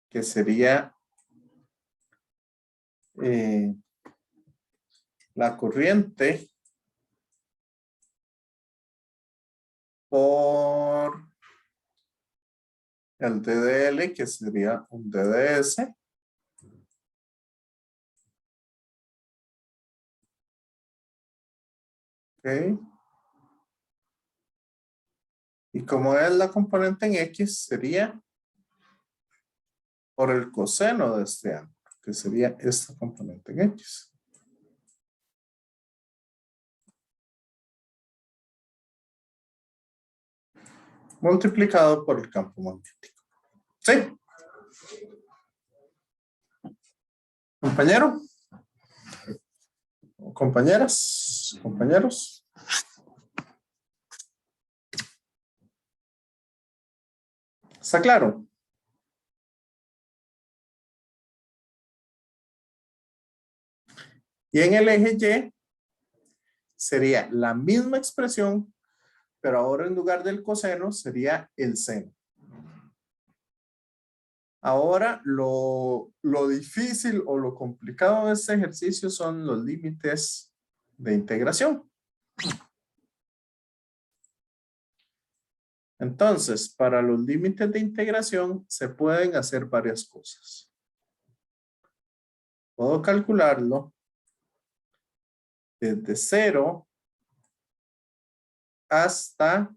A: que sería la corriente por el DDL, que sería un DDS. Ok. Y como es la componente en X, sería por el coseno de este ángulo, que sería esta componente en X. Multiplicado por el campo magnético. ¿Sí? ¿Compañero? ¿Compañeras? ¿Compañeros? ¿Está claro? Y en el eje Y sería la misma expresión, pero ahora en lugar del coseno sería el seno. Ahora lo difícil o lo complicado de este ejercicio son los límites de integración. Entonces, para los límites de integración se pueden hacer varias cosas. Puedo calcularlo desde 0 hasta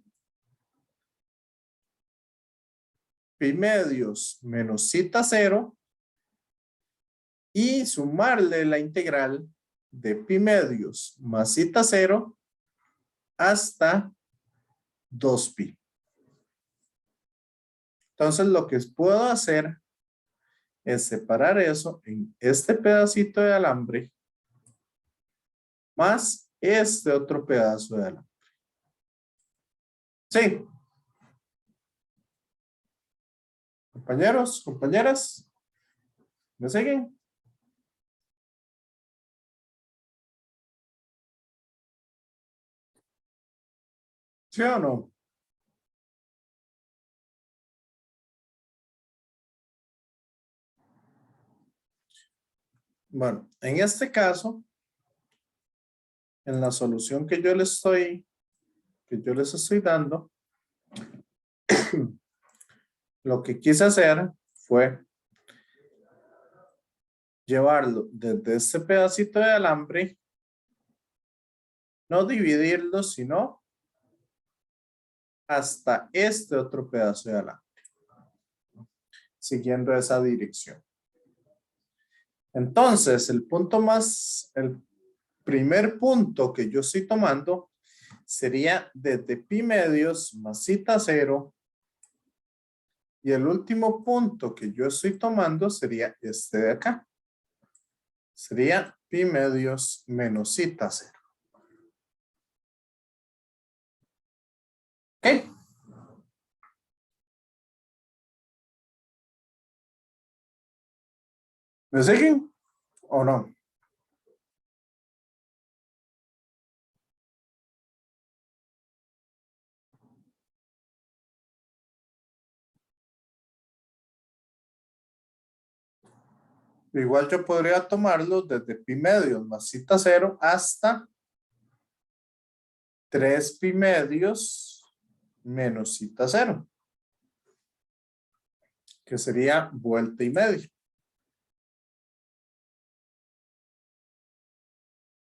A: pi medios menos zeta 0 y sumarle la integral de pi medios más zeta 0 hasta 2pi. Entonces lo que puedo hacer es separar eso en este pedacito de alambre más este otro pedazo de alambre. Sí. Compañeros, compañeras, ¿me siguen? ¿Sí o no? Bueno, en este caso, en la solución que yo les estoy dando, lo que quise hacer fue llevarlo desde este pedacito de alambre, no dividirlo, sino hasta este otro pedazo de alambre, siguiendo esa dirección. Entonces, el primer punto que yo estoy tomando sería desde pi medios más cita cero. Y el último punto que yo estoy tomando sería este de acá. Sería pi medios menos cita cero. ¿Ok? ¿Me siguen o no? Igual yo podría tomarlo desde pi medios más cita cero hasta 3 pi medios menos cita cero, que sería vuelta y media.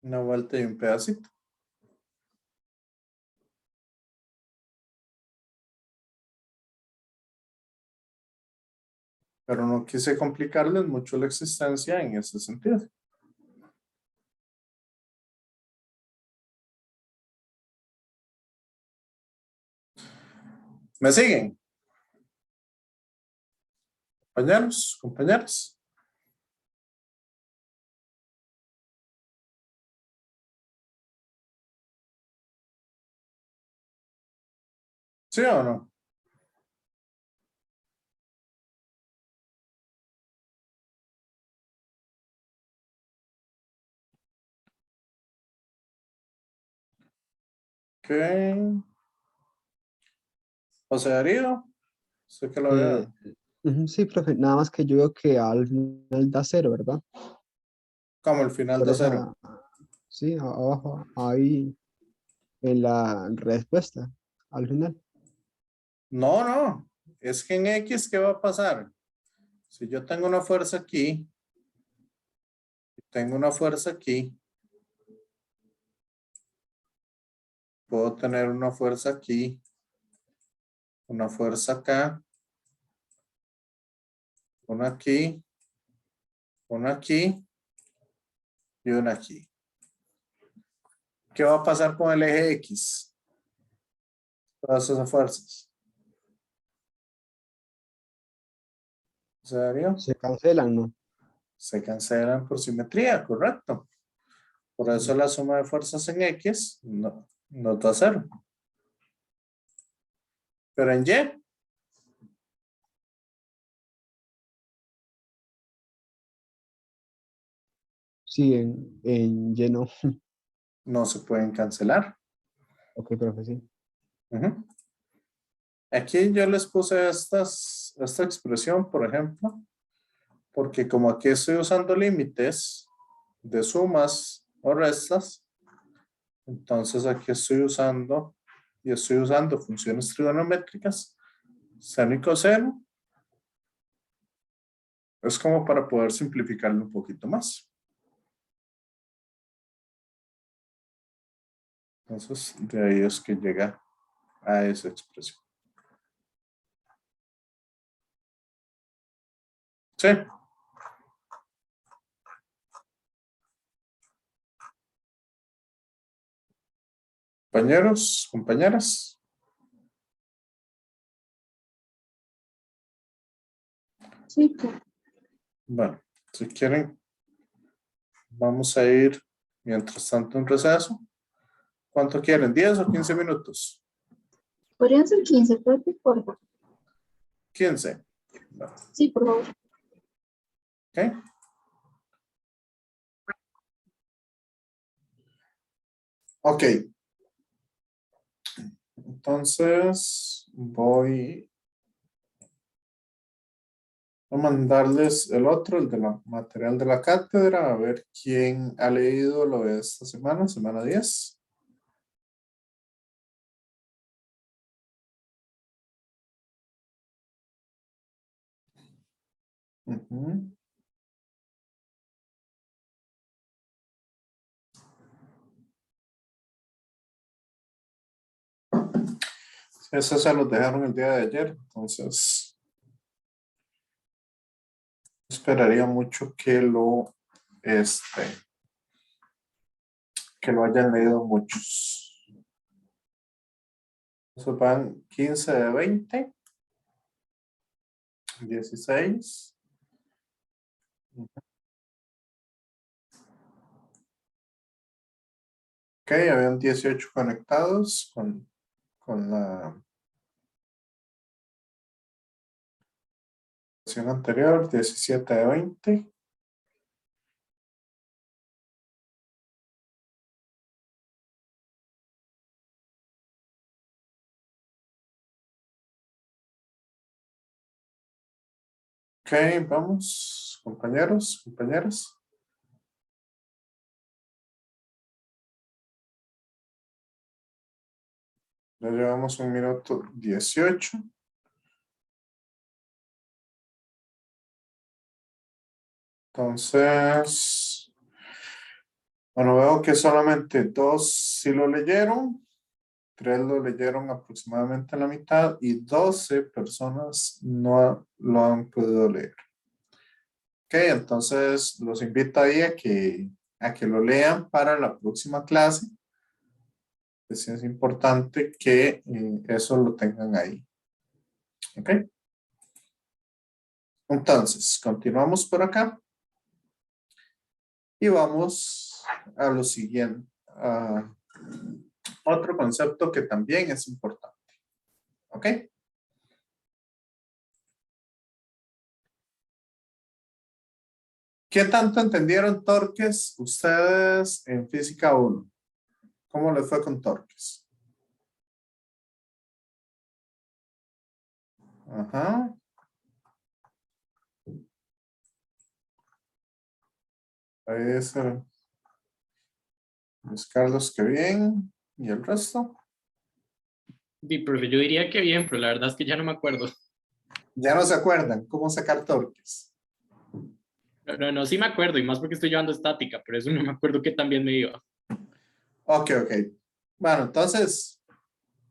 A: Una vuelta y un pedacito. Pero no quise complicarles mucho la existencia en ese sentido. ¿Me siguen? Compañeros, compañeras. ¿Sí o no? Ok. José Darío, sé que lo veo.
G: Sí, profe, nada más que yo veo que al final da cero, ¿verdad?
A: Como el final
G: Por
A: de cero.
G: sí, abajo, ahí en la respuesta, al final.
A: No, no. Es que en X, ¿qué va a pasar? Si yo tengo una fuerza aquí, tengo una fuerza aquí, puedo tener una fuerza aquí, una fuerza acá, una aquí, una aquí y una aquí. ¿Qué va a pasar con el eje X? Todas esas fuerzas. ¿En serio?
G: Se cancelan, ¿no?
A: Se cancelan por simetría, correcto. Por eso la suma de fuerzas en X no da cero. Pero en Y,
G: Sí, en lleno.
A: no se pueden cancelar.
G: Ok, profe, sí.
A: Ujú. Aquí yo les puse esta expresión, por ejemplo, porque como aquí estoy usando límites de sumas o restas, entonces aquí estoy usando funciones trigonométricas, seno y coseno. Es como para poder simplificarlo un poquito más. Entonces, de ahí es que llega a esa expresión. Sí. Compañeros, compañeras.
H: Sí, profe.
A: Bueno, si quieren, vamos a ir mientras tanto un receso. ¿Cuánto quieren? ¿10 o 15 minutos?
H: Podrían ser 15, profe, por favor.
A: 15. Bueno,
H: Sí, por favor.
A: ¿ok? Ok. entonces voy a mandarles el otro, el de la material de la cátedra, a ver quién ha leído lo de esta semana, semana 10. Ujú. Eso se los dejaron el día de ayer, entonces esperaría mucho que lo hayan leído muchos. Eso van 15 de 20, 16. Ok, habían 18 conectados con la sesión anterior, 17 de 20. Ok, vamos, compañeros, compañeras. Ya llevamos 1 minuto 18. Entonces, bueno, veo que solamente 2 sí lo leyeron, 3 lo leyeron aproximadamente a la mitad y 12 personas no lo han podido leer. Ok, entonces los invito ahí a que lo lean para la próxima clase. Pues es importante que eso lo tengan ahí. Ok. Entonces, continuamos por acá. Y vamos a lo siguiente. Otro concepto que también es importante. ¿Ok? ¿Qué tanto entendieron torques ustedes en física 1? ¿Cómo les fue con torques? Ajá. Ahí dice Luis Carlos que bien. ¿Y el resto?
B: Sí, profe, yo diría que bien, pero la verdad es que ya no me acuerdo.
A: Ya no se acuerdan cómo sacar torques.
B: No, sí me acuerdo, y más porque estoy llevando estática, pero eso no me acuerdo qué tan bien me iba.
A: Ok. Bueno, entonces,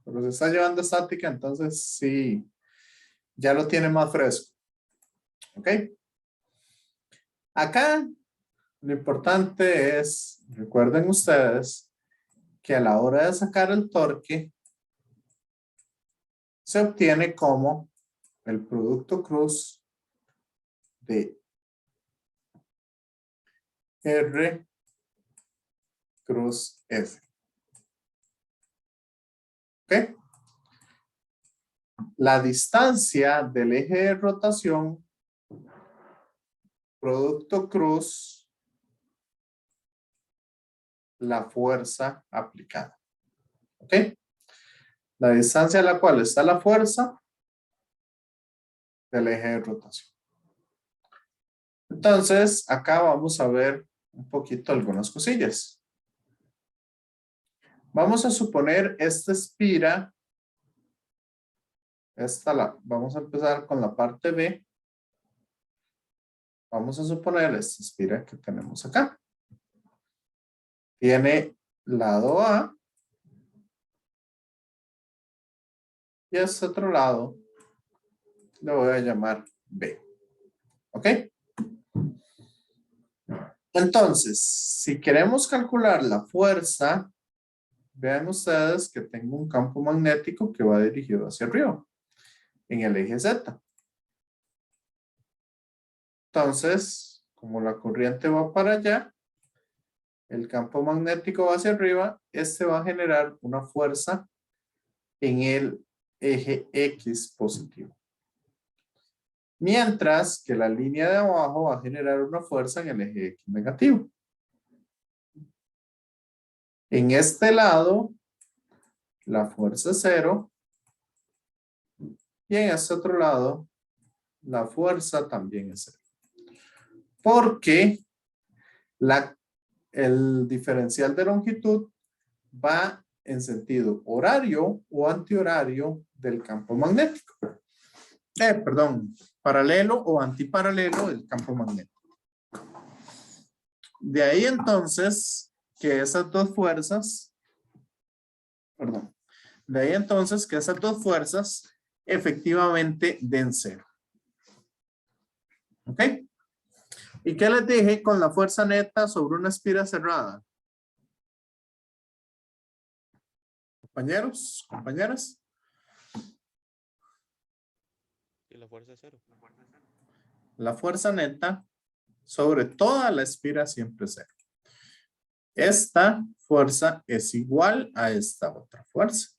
A: pero se está llevando estática, entonces sí, ya lo tiene más fresco. Ok. Acá, lo importante es, recuerden ustedes, que a la hora de sacar el torque, se obtiene como el producto cruz de R cruz F. ¿Ok? La distancia del eje de rotación, producto cruz, la fuerza aplicada. ¿Ok? La distancia a la cual está la fuerza del eje de rotación. Entonces, acá vamos a ver un poquito algunas cosillas. Vamos a suponer esta espira. Vamos a empezar con la parte B. Vamos a suponer esta espira que tenemos acá. Tiene lado A. Y este otro lado le voy a llamar B. ¿Ok? Entonces, si queremos calcular la fuerza, vean ustedes que tengo un campo magnético que va dirigido hacia arriba, en el eje Z. Entonces, como la corriente va para allá, el campo magnético va hacia arriba, este va a generar una fuerza en el eje X positivo. Mientras que la línea de abajo va a generar una fuerza en el eje X negativo. En este lado, la fuerza es 0. Y en este otro lado, la fuerza también es 0. Porque el diferencial de longitud va en sentido horario o antihorario del campo magnético. Perdón, paralelo o antiparalelo del campo magnético. De ahí entonces que esas dos fuerzas, efectivamente den 0. ¿Ok? ¿Y qué les dije con la fuerza neta sobre una espira cerrada? Compañeros, compañeras.
E: Y la fuerza es 0.
A: La fuerza neta sobre toda la espira siempre es 0. Esta fuerza es igual a esta otra fuerza.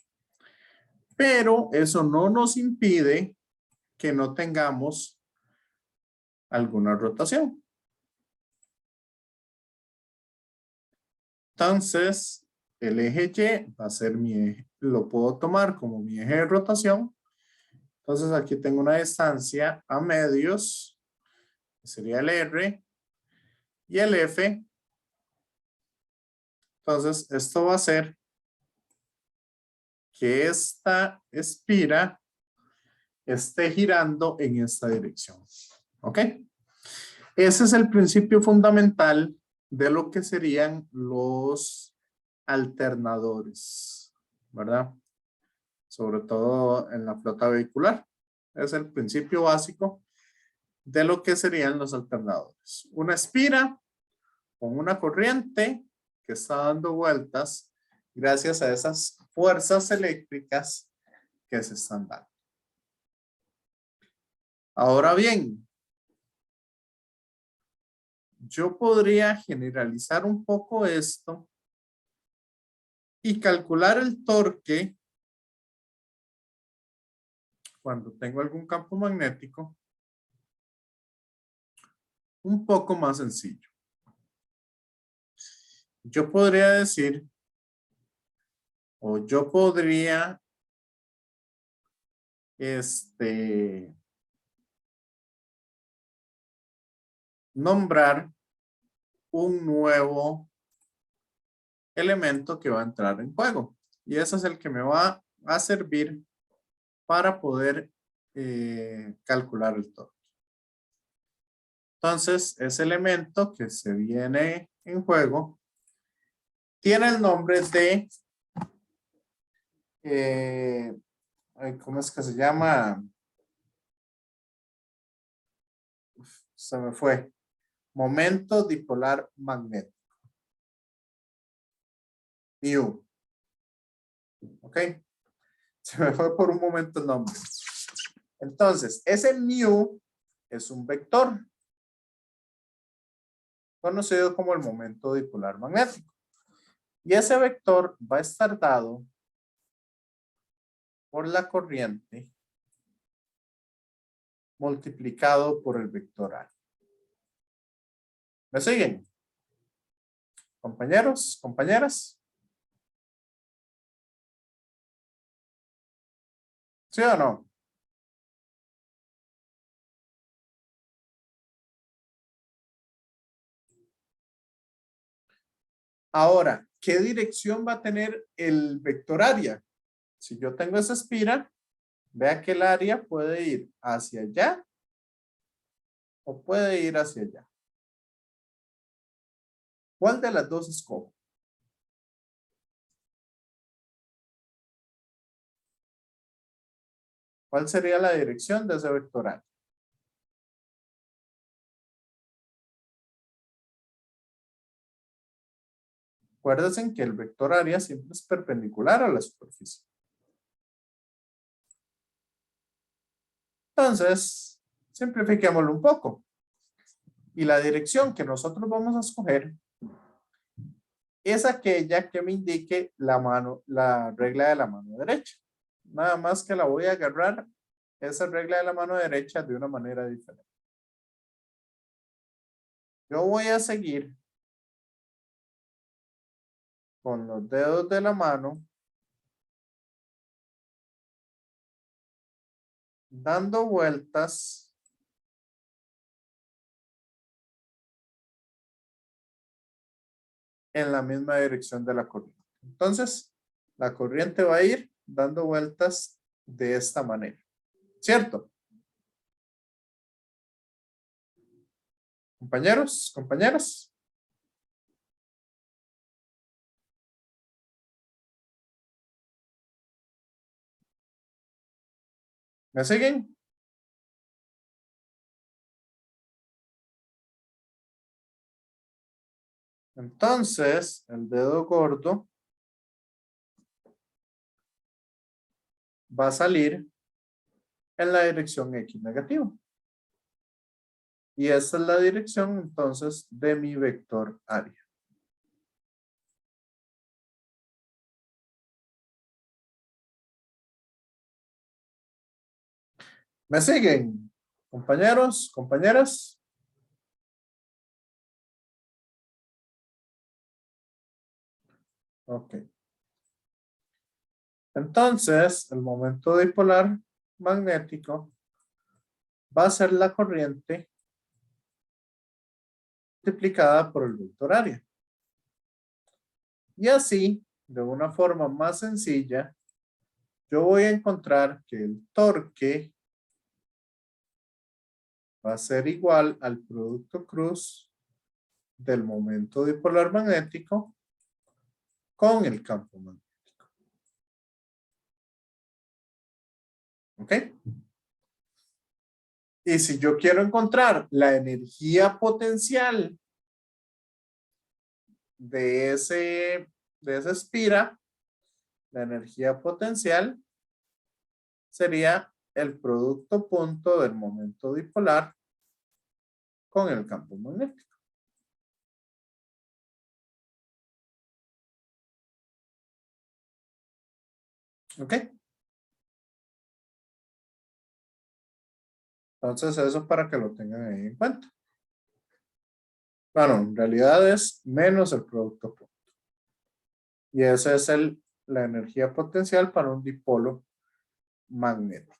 A: Pero eso no nos impide que no tengamos alguna rotación. Entonces, el eje Y va a ser mi eje, lo puedo tomar como mi eje de rotación. Entonces aquí tengo una distancia a medios, que sería el R, y el F. Entonces esto va a ser que esta espira esté girando en esta dirección. ¿Ok? Ese es el principio fundamental de lo que serían los alternadores, ¿verdad? Sobre todo en la flota vehicular. Es el principio básico de lo que serían los alternadores. Una espira con una corriente que está dando vueltas gracias a esas fuerzas eléctricas que se están dando. Ahora bien, yo podría generalizar un poco esto y calcular el torque cuando tengo algún campo magnético un poco más sencillo. Yo podría decir, o yo podría nombrar un nuevo elemento que va a entrar en juego. Y ese es el que me va a servir para poder calcular el torque. Entonces, ese elemento que se viene en juego tiene el nombre de, ¿cómo es que se llama? Se me fue. Momento dipolar magnético. Mu. ¿Ok? Se me fue por un momento el nombre. Entonces, ese mu es un vector conocido como el momento dipolar magnético. Y ese vector va a estar dado por la corriente multiplicado por el vector A. ¿Me siguen? Compañeros, compañeras. ¿Sí o no? Ahora, ¿qué dirección va a tener el vector área? Si yo tengo esa espira, vea que el área puede ir hacia allá o puede ir hacia allá. ¿Cuál de las dos escojo? ¿Cuál sería la dirección de ese vector área? Acuérdense que el vector área siempre es perpendicular a la superficie. Entonces, simplifiquémoslo un poco. Y la dirección que nosotros vamos a escoger es aquella que me indique la regla de la mano derecha. Nada más que la voy a agarrar esa regla de la mano derecha de una manera diferente. Yo voy a seguir con los dedos de la mano dando vueltas en la misma dirección de la corriente. Entonces, la corriente va a ir dando vueltas de esta manera, ¿cierto? Compañeros, compañeras. ¿Me siguen? Entonces, el dedo gordo va a salir en la dirección X negativa. Y esta es la dirección, entonces, de mi vector área. ¿Me siguen, compañeros, compañeras? Ok. Entonces, el momento dipolar magnético va a ser la corriente multiplicada por el vector área. Y así, de una forma más sencilla, yo voy a encontrar que el torque va a ser igual al producto cruz del momento dipolar magnético con el campo magnético. ¿Ok? Y si yo quiero encontrar la energía potencial de esa espira, la energía potencial sería el producto punto del momento dipolar con el campo magnético. ¿Ok? Entonces eso para que lo tengan ahí en cuenta. Bueno, en realidad es menos el producto punto. Y esa es la energía potencial para un dipolo magnético.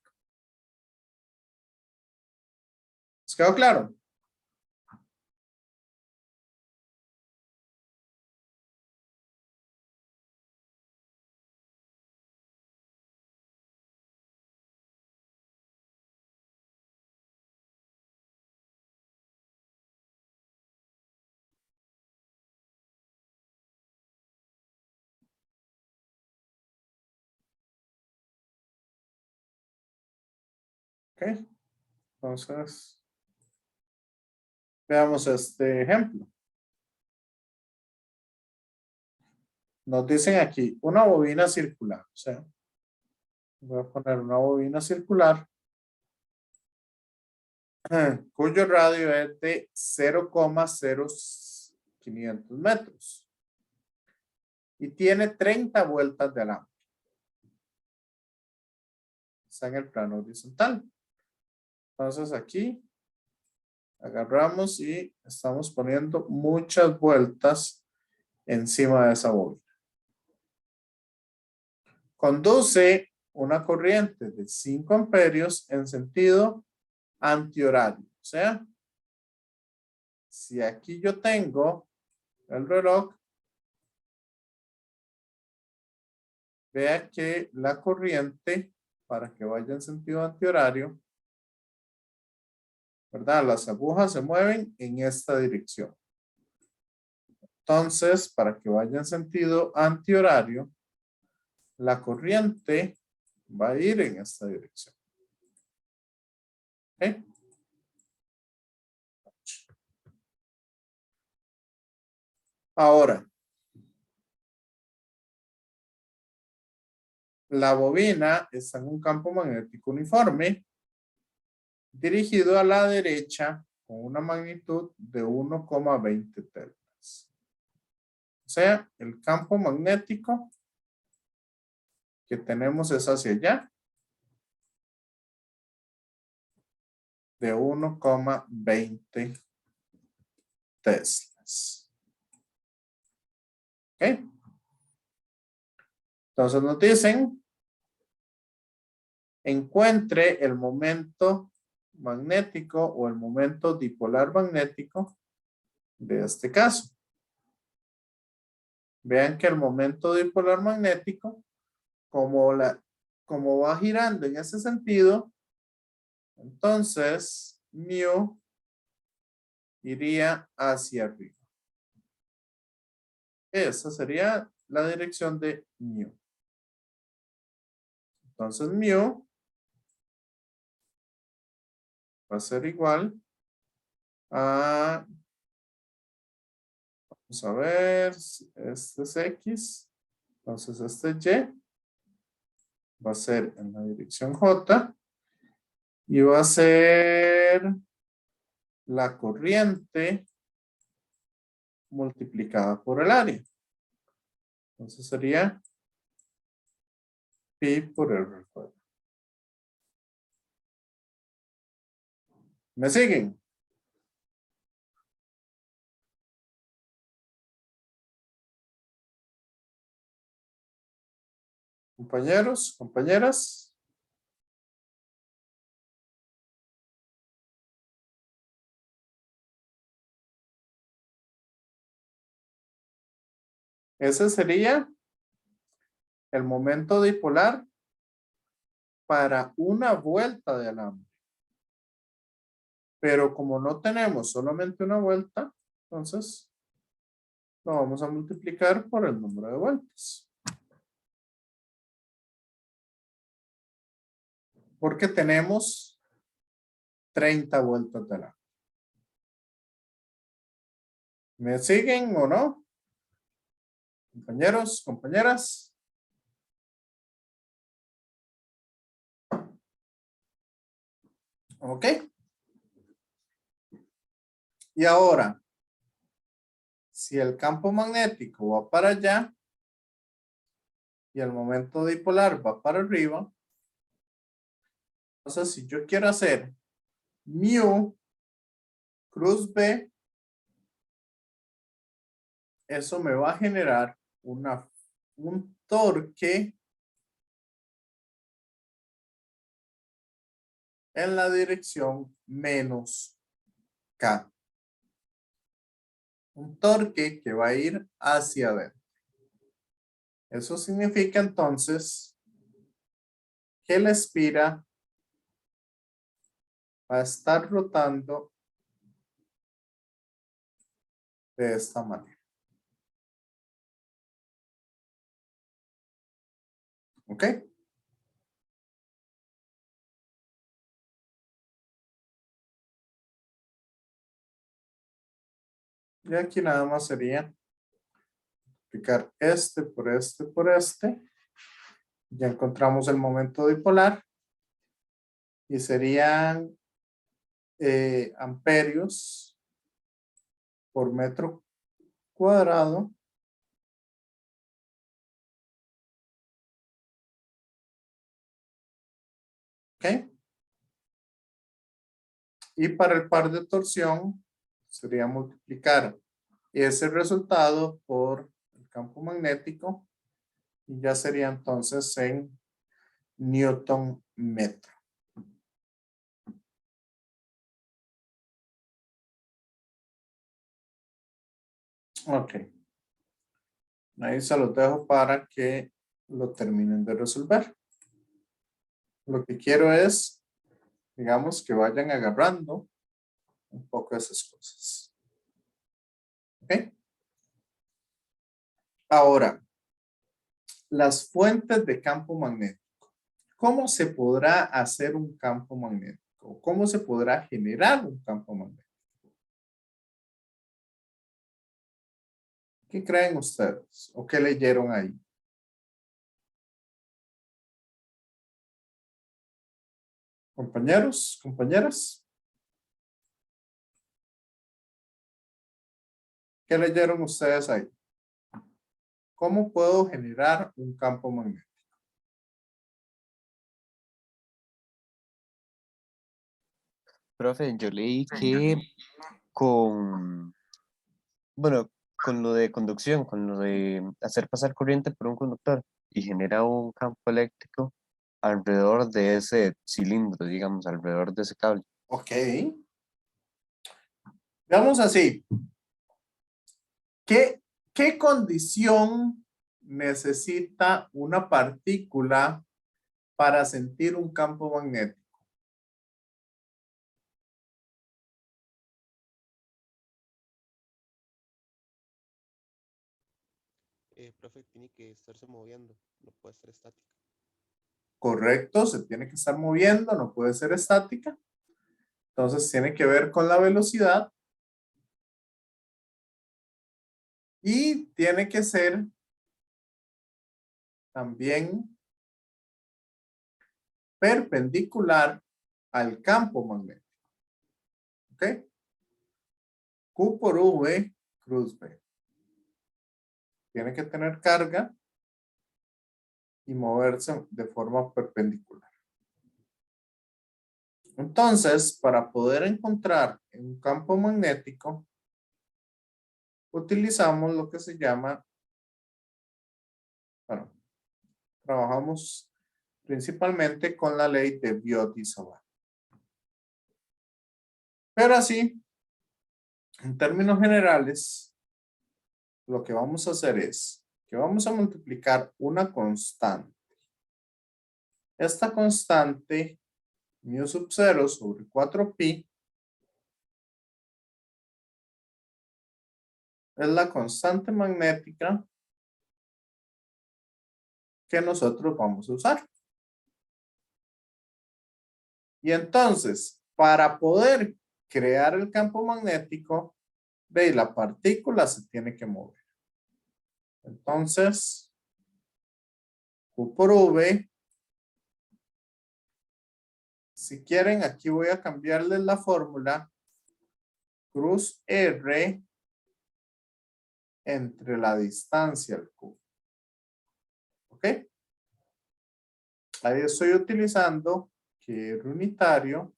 A: ¿Les quedó claro? Ok. Entonces, veamos este ejemplo. Nos dicen aquí una bobina circular. O sea, voy a poner una bobina circular cuyo radio es de 0,0500 metros y tiene 30 vueltas de alambre. Está en el plano horizontal. Entonces aquí agarramos y estamos poniendo muchas vueltas encima de esa bobina. Conduce una corriente de 5 amperios en sentido antihorario. O sea, si aquí yo tengo el reloj, vea que la corriente, para que vaya en sentido antihorario, ¿verdad? Las agujas se mueven en esta dirección. Entonces, para que vaya en sentido antihorario, la corriente va a ir en esta dirección. ¿Ok? Ahora, la bobina está en un campo magnético uniforme dirigido a la derecha con una magnitud de 1,20 telpas. O sea, el campo magnético que tenemos es hacia allá de 1,20 teslas. ¿Ok? Entonces nos dicen encuentre el momento magnético o el momento dipolar magnético de este caso. Vean que el momento dipolar magnético, como va girando en ese sentido, entonces mu iría hacia arriba. Esa sería la dirección de mu. Entonces mu va a ser igual a, vamos a ver, este es X, entonces este es Y, va a ser en la dirección J, y va a ser la corriente multiplicada por el área. Entonces sería pi por r cuadrado. ¿Me siguen? Compañeros, compañeras. Ese sería el momento dipolar para una vuelta de alambre. Pero como no tenemos solamente una vuelta, entonces lo vamos a multiplicar por el número de vueltas. Porque tenemos 30 vueltas de alambre. ¿Me siguen o no? Compañeros, compañeras. Ok. Y ahora, si el campo magnético va para allá y el momento dipolar va para arriba, entonces si yo quiero hacer mu cruz B, eso me va a generar un torque en la dirección menos K. Un torque que va a ir hacia adentro. Eso significa entonces que la espira va a estar rotando de esta manera. ¿Ok? Y aquí nada más sería multiplicar este por este por este. Ya encontramos el momento dipolar. Y serían amperios por metro cuadrado. ¿Ok? Y para el par de torsión sería multiplicar ese resultado por el campo magnético y ya sería entonces en Newton metro. Ok. Ahí se los dejo para que lo terminen de resolver. Lo que quiero es, digamos, que vayan agarrando un poco esas cosas. ¿Ok? Ahora, las fuentes de campo magnético. ¿Cómo se podrá hacer un campo magnético? ¿Cómo se podrá generar un campo magnético? ¿Qué creen ustedes? ¿O qué leyeron ahí? Compañeros, compañeras. ¿Qué leyeron ustedes ahí? ¿Cómo puedo generar un campo magnético?
I: Profe, yo leí que con, bueno, con lo de conducción, con lo de hacer pasar corriente por un conductor y genera un campo eléctrico, alrededor de ese cilindro, digamos, alrededor de ese cable.
A: Ok. Veamos así. ¿Qué condición necesita una partícula para sentir un campo magnético?
J: Profe, tiene que estarse moviendo, no puede estar estática.
A: Correcto, se tiene que estar moviendo, no puede ser estática. Entonces tiene que ver con la velocidad. Y tiene que ser también perpendicular al campo magnético. ¿Ok? Q por V, cruz B. Tiene que tener carga y moverse de forma perpendicular. Entonces, para poder encontrar un campo magnético, utilizamos lo que se llama, bueno, trabajamos principalmente con la ley de Biot y Savart. Pero así, en términos generales, lo que vamos a hacer es que vamos a multiplicar una constante. Esta constante, mu sub 0 sobre 4pi, es la constante magnética que nosotros vamos a usar. Y entonces, para poder crear el campo magnético, ve, la partícula se tiene que mover. Entonces, Q por V. Si quieren, aquí voy a cambiarles la fórmula. Cruz R entre la distancia al Q. ¿Ok? Ahí estoy utilizando que R unitario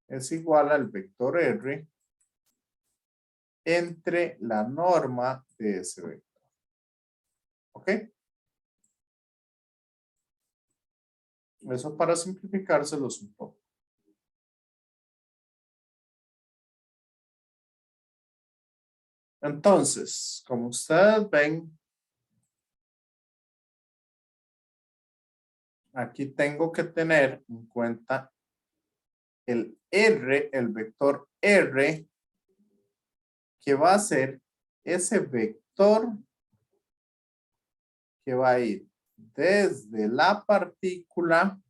A: es igual al vector R entre la norma de ese vector. ¿Ok? Eso para simplificárselos un poco. Entonces, como ustedes ven, aquí tengo que tener en cuenta el R, el vector R, que va a ser ese vector que va a ir desde la partícula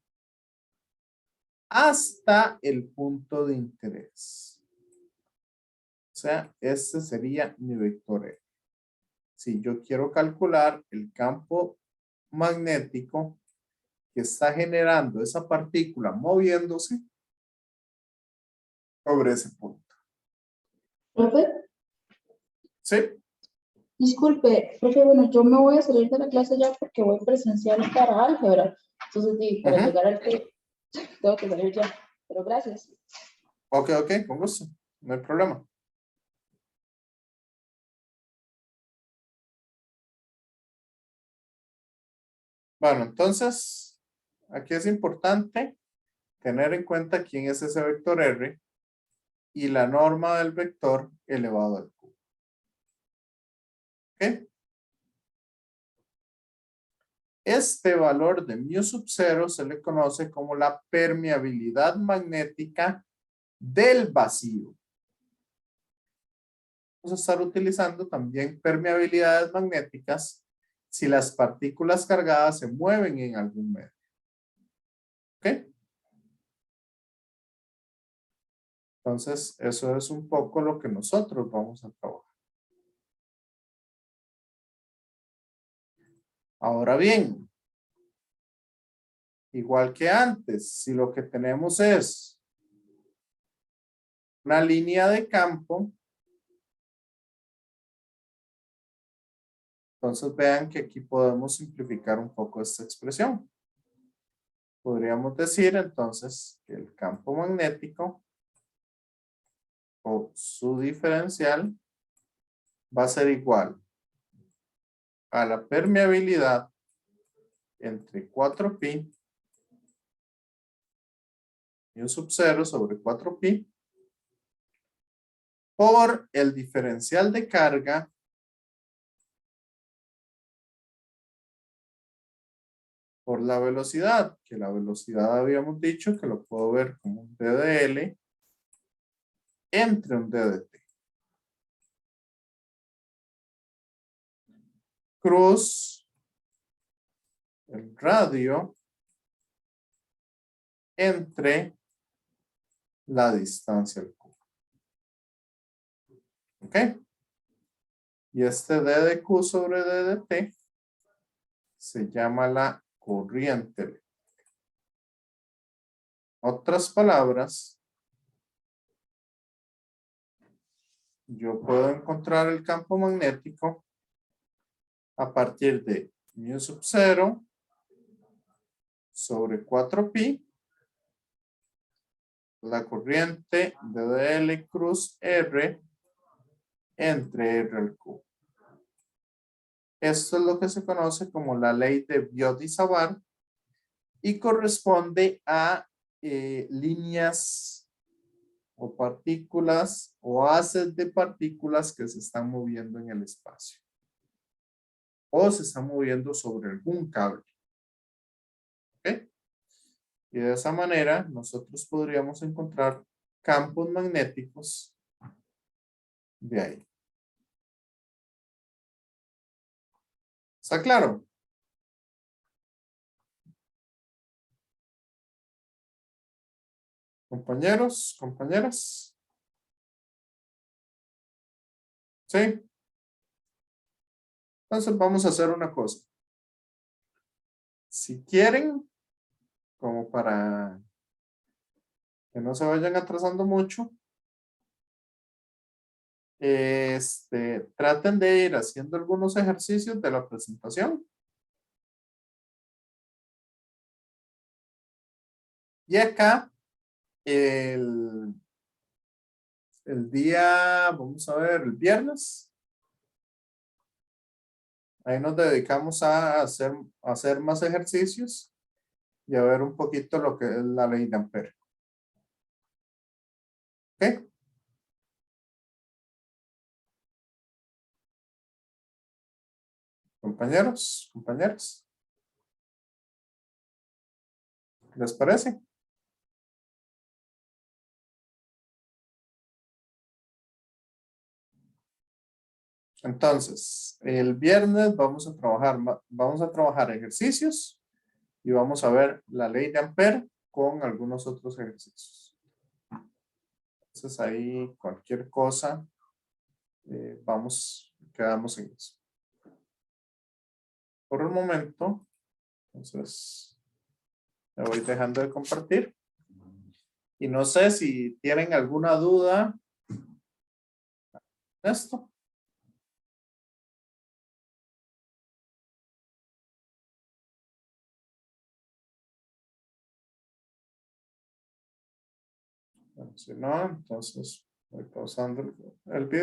A: hasta el punto de interés. O sea, este sería mi vector R. Si yo quiero calcular el campo magnético que está generando esa partícula moviéndose sobre ese punto.
H: Profe,
A: ¿Sí?
H: disculpe, profe, bueno, yo me voy a salir de la clase ya porque voy presencial para álgebra. Entonces, para
A: Ujú.
H: llegar al que tengo que salir ya. Pero gracias.
A: Ok, con gusto. No hay problema. Bueno, entonces, aquí es importante tener en cuenta quién es ese vector R y la norma del vector elevado al cubo. ¿Ok? Este valor de mu sub 0 se le conoce como la permeabilidad magnética del vacío. Vamos a estar utilizando también permeabilidades magnéticas si las partículas cargadas se mueven en algún medio. ¿Ok? Entonces, eso es un poco lo que nosotros vamos a trabajar. Ahora bien, igual que antes, si lo que tenemos es una línea de campo, entonces vean que aquí podemos simplificar un poco esta expresión. Podríamos decir entonces que el campo magnético o su diferencial va a ser igual a la permeabilidad entre 4pi mu sub 0 sobre 4pi por el diferencial de carga por la velocidad, que la velocidad habíamos dicho que lo puedo ver como un d de L entre un d de t. Cruz el radio entre la distancia al cubo. ¿Ok? Y este d de q sobre d de t se llama la corriente eléctrica. Otras palabras, yo puedo encontrar el campo magnético a partir de mu sub 0 sobre 4pi, la corriente de dl cruz R entre R al cubo. Esto es lo que se conoce como la ley de Biot-Savart y corresponde a líneas o partículas o haces de partículas que se están moviendo en el espacio o se están moviendo sobre algún cable. ¿Ok? Y de esa manera nosotros podríamos encontrar campos magnéticos de ahí. ¿Está claro? Compañeros, compañeras. ¿Sí? Entonces vamos a hacer una cosa. Si quieren, como para que no se vayan atrasando mucho, traten de ir haciendo algunos ejercicios de la presentación. Y acá, el día, vamos a ver, el viernes, ahí nos dedicamos a hacer más ejercicios y a ver un poquito lo que es la ley de Ampere. ¿Ok? Compañeros, compañeras. ¿Les parece? Entonces, el viernes vamos a trabajar ejercicios y vamos a ver la ley de Ampere con algunos otros ejercicios. Entonces ahí cualquier cosa, quedamos en eso. Por el momento, entonces, me voy dejando de compartir. Y no sé si tienen alguna duda de esto. Bueno, si no, entonces voy pausando el video.